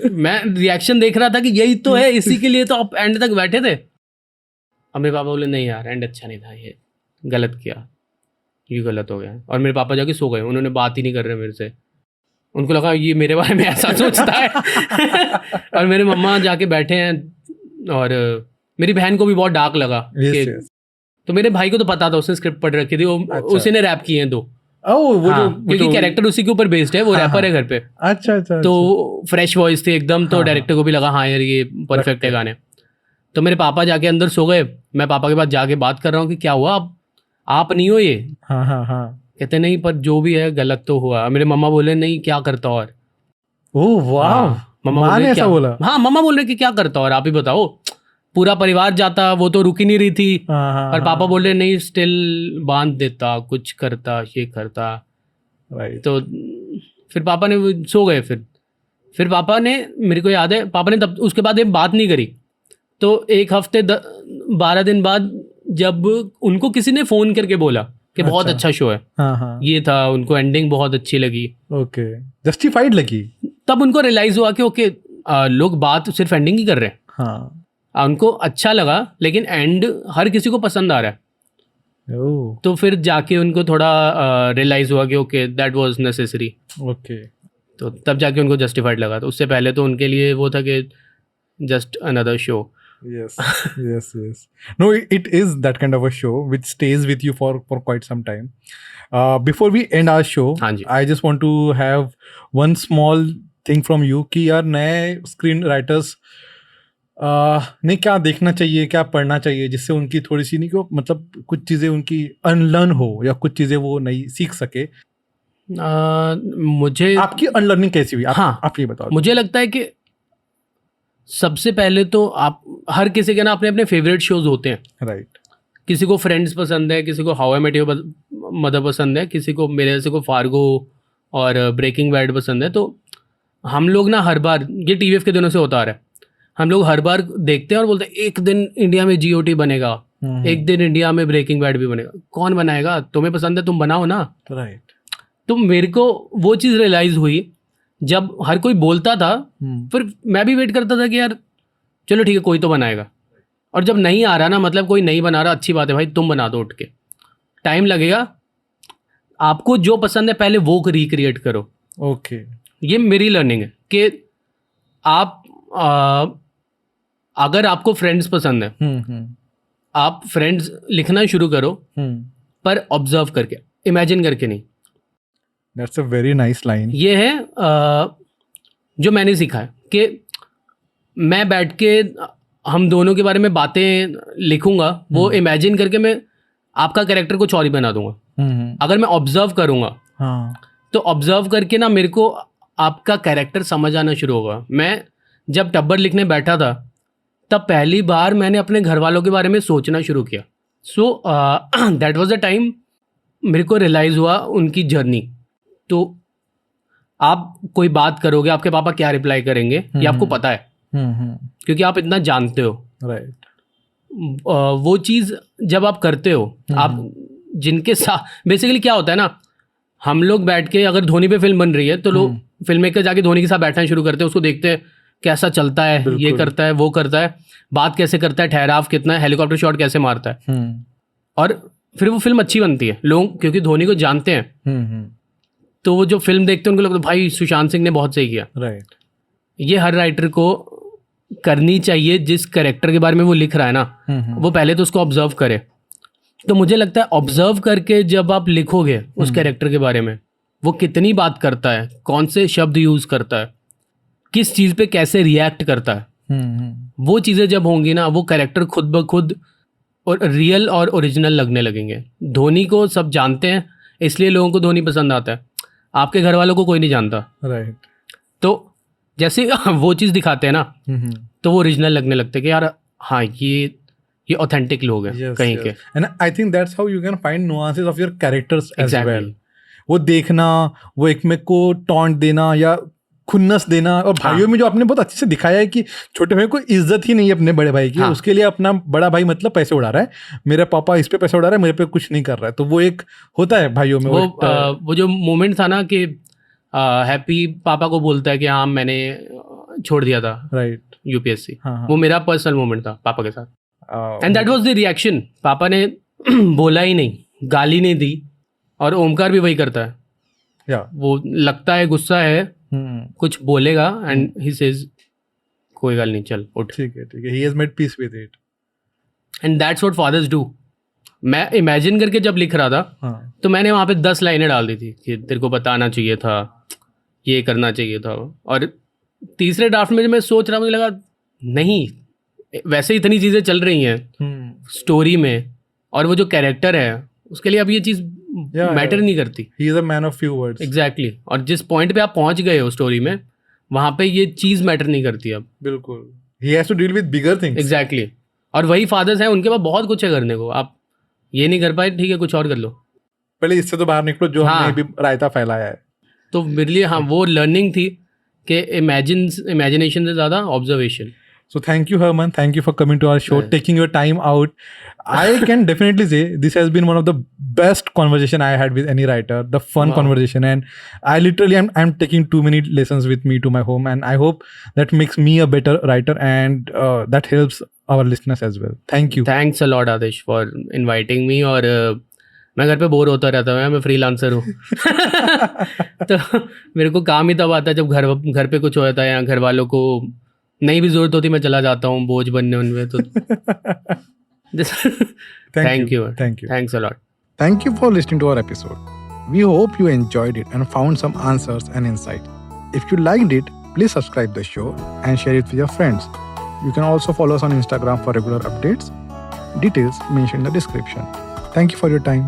मैं रिएक्शन देख रहा था कि यही तो है, इसी के लिए तो आप एंड तक बैठे थे। अब मेरे पापा बोले नहीं यार, एंड अच्छा नहीं था, ये गलत किया, ये गलत हो गया। और मेरे पापा जाके सो गए, उन्होंने बात ही नहीं कर रहे मेरे से। उनको लगा ये मेरे बारे में ऐसा सोचता है। और मेरे मम्मा जाके बैठे हैं, और मेरी बहन को भी बहुत डार्क लगा। तो मेरे भाई को तो पता था, उसने स्क्रिप्ट पढ़ रखी थी, उसी ने रैप किए हैं 2। क्योंकि कैरेक्टर उसी के ऊपर बेस्ड है, वो रैपर है घर पे। अच्छा। तो फ्रेश वॉइस थी एकदम, तो डायरेक्टर को भी लगा हाँ यार ये परफेक्ट है गाने। तो मेरे पापा जाके अंदर सो गए, मैं पापा के पास जाके बात कर रहा हूँ कि क्या हुआ, आप नहीं हो ये? कहते नहीं, पर जो भी है गलत तो हुआ। मेरे मम्मा बोले नहीं क्या करता, और ओह वाह, मम्मा ने ऐसा बोला। हाँ, मम्मा बोल रहे कि क्या करता और आप ही बताओ, पूरा परिवार जाता, वो तो रुक ही नहीं रही थी। और पापा बोल रहे नहीं, स्टिल बांध देता, कुछ करता, ये करता। तो फिर पापा ने सो गए। फिर पापा ने, मेरे को याद है, पापा ने तब उसके बाद एक बात नहीं करी। तो 1 हफ्ते 12 दिन बाद जब उनको किसी ने फोन करके बोला कि बहुत अच्छा शो है, ये था, उनको एंडिंग बहुत अच्छी लगी, ओके, जस्टिफाइड लगी, तब उनको रियलाइज हुआ कि ओके, लोग बात सिर्फ एंडिंग ही कर रहे हैं। उनको अच्छा लगा, लेकिन एंड हर किसी को पसंद आ रहा है। ओह तो फिर जाके उनको थोड़ा रियलाइज़ हुआ कि okay that was necessary, okay तो तब जाके उनको जस्टिफाइड लगा। तो उससे पहले तो उनके लिए वो था कि just another show. yes yes no it is that kind of a show which stays with you for quite some time. Before we end our show, हाँ जी। I just want to have one small thing from you कि यार नए screen writers ने क्या देखना चाहिए, क्या पढ़ना चाहिए, जिससे उनकी थोड़ी सी नहीं, को मतलब कुछ चीज़ें उनकी अनलर्न हो या कुछ चीज़ें वो नई सीख सके। मुझे आपकी अनलर्निंग कैसी हुई? हाँ, आप ये बताओ। मुझे लगता है कि सबसे पहले तो आप हर किसी के ना अपने अपने फेवरेट शोज होते हैं। राइट किसी को फ्रेंड्स पसंद है, किसी को How I Met Your Mother पसंद है, किसी को मेरे जैसे को फार्गो और ब्रेकिंग बैड पसंद है। तो हम लोग ना हर बार, ये टीवीएफ के दिनों से होता आ रहा है, हम लोग हर बार देखते हैं और बोलते हैं एक दिन इंडिया में जीओटी बनेगा, एक दिन इंडिया में ब्रेकिंग बैड भी बनेगा। कौन बनाएगा? तुम्हें पसंद है, तुम बनाओ ना। राइट तो मेरे को वो चीज़ रियलाइज़ हुई जब हर कोई बोलता था, फिर मैं भी वेट करता था कि यार चलो ठीक है कोई तो बनाएगा। और जब नहीं आ रहा ना, मतलब कोई नहीं बना रहा, अच्छी बात है भाई, तुम बना दो उठ के, टाइम लगेगा, आपको जो पसंद है पहले वो रिक्रिएट करो। ओके ये मेरी लर्निंग है कि आप अगर आपको फ्रेंड्स पसंद है, आप फ्रेंड्स लिखना शुरू करो, पर ऑब्जर्व करके, इमेजिन करके नहीं। That's a very nice line. ये है जो मैंने सीखा है कि मैं बैठ के हम दोनों के बारे में बातें लिखूंगा, वो इमेजिन करके मैं आपका कैरेक्टर कुछ और ही बना दूंगा। अगर मैं ऑब्जर्व करूंगा, हाँ तो ऑब्जर्व करके ना मेरे को आपका कैरेक्टर समझ आना शुरू होगा। मैं जब टब्बर लिखने बैठा था, तब पहली बार मैंने अपने घर वालों के बारे में सोचना शुरू किया। So that was the time मेरे को रियलाइज़ हुआ उनकी जर्नी। तो आप कोई बात करोगे, आपके पापा क्या रिप्लाई करेंगे ये आपको पता है, क्योंकि आप इतना जानते हो। राइट वो चीज़ जब आप करते हो, आप जिनके साथ, बेसिकली क्या होता है ना, हम लोग बैठ के अगर धोनी पे फिल्म बन रही है तो लोग फिल्म मेकर जाके धोनी के साथ बैठना शुरू करते हैं, उसको देखते हैं कैसा चलता है, ये करता है, वो करता है, बात कैसे करता है, ठहराव कितना है, हेलीकॉप्टर शॉट कैसे मारता है, और फिर वो फिल्म अच्छी बनती है। लोग क्योंकि धोनी को जानते हैं, तो वो जो फिल्म देखते हैं उनको लगता है भाई सुशांत सिंह ने बहुत सही किया। राइट ये हर राइटर को करनी चाहिए, जिस कैरेक्टर के बारे में वो लिख रहा है ना, वो पहले तो उसको ऑब्जर्व करे। तो मुझे लगता है ऑब्जर्व करके जब आप लिखोगे उस कैरेक्टर के बारे में, वो कितनी बात करता है, कौन से शब्द यूज़ करता है, किस चीज़ पे कैसे रिएक्ट करता है, वो चीज़ें जब होंगी ना, वो कैरेक्टर खुद ब खुद और रियल और ओरिजिनल लगने लगेंगे। धोनी को सब जानते हैं, इसलिए लोगों को धोनी पसंद आता है, आपके घर वालों को कोई नहीं जानता। राइट तो जैसे वो चीज़ दिखाते हैं ना, तो वो ओरिजिनल लगने लगते हैं कि यार हाँ ये ऑथेंटिक लोग हैं कहीं के। And I think that's how you can find nuances of your characters as Exactly. Well. वो देखना, वो एक में को टॉन्ट देना या खुन्नस देना, और भाइयों में जो आपने बहुत अच्छे से दिखाया है कि छोटे भाई को इज्जत ही नहीं है अपने बड़े भाई की, उसके लिए अपना बड़ा भाई मतलब पैसे उड़ा रहा है, मेरा पापा इस पे पैसे उड़ा रहा है, मेरे पे कुछ नहीं कर रहा है। तो वो एक होता है भाइयों में, वो जो मोमेंट था ना कि हैप्पी पापा को बोलता है कि हाँ मैंने छोड़ दिया था राइट यूपीएससी, वो मेरा पर्सनल मोमेंट था पापा के साथ। And that was the reaction. पापा ने बोला ही नहीं, गाली नहीं दी, और ओमकार भी वही करता है। वो लगता है गुस्सा है, कुछ बोलेगा एंड ही सेज कोई गल नहीं, चल उठ, ठीक है he has made peace with it. And that's what fathers do. मैं इमेजिन करके जब लिख रहा था, तो मैंने वहाँ पे 10 लाइनें डाल दी थी कि तेरे को बताना चाहिए था, ये करना चाहिए था। और तीसरे ड्राफ्ट में जब मैं सोच रहा, मुझे लगा नहीं, वैसे इतनी चीज़ें चल रही हैं स्टोरी में, और वो जो कैरेक्टर है उसके लिए अब ये चीज़ मैटर नहीं करती। He is a man of few words. Exactly. और जिस पॉइंट पे आप पहुंच गए हो स्टोरी में, वहाँ पे ये चीज़ मैटर नहीं करती अब। बिल्कुल, he has to deal with bigger things. Exactly. और वही फादर्स हैं, उनके पास बहुत कुछ है करने को, आप ये नहीं कर पाए, ठीक है कुछ और कर लो, पहले इससे तो बाहर निकलो जो हमने भी रायता फैलाया है। तो मेरे लिए हाँ वो लर्निंग थी कि इमेजिनेशन से ज़्यादा observation. So thank you, Herman. Thank you for coming to our show, taking your time out. I can definitely say this has been one of the best conversation I had with any writer. The fun conversation, and I literally I'm taking too many lessons with me to my home, and I hope that makes me a better writer, and that helps our listeners as well. Thank you. Thanks a lot Adish for inviting me. और मैं घर पे bore होता रहता हूँ, मैं freelancer हूँ। तो मेरे को काम ही तब आता है जब घर पे कुछ होता है या घर वालों को नहीं भी जरूरत होती, मैं चला जाता हूँ बोझ बनने उनमें। तो thank you, thanks a lot. Thank you for listening to our episode. We hope you enjoyed it and found some answers and insight. If you liked it, please subscribe the show and share it with your friends. You can also follow us on Instagram for regular updates. Details mentioned in the description. Thank you for your time.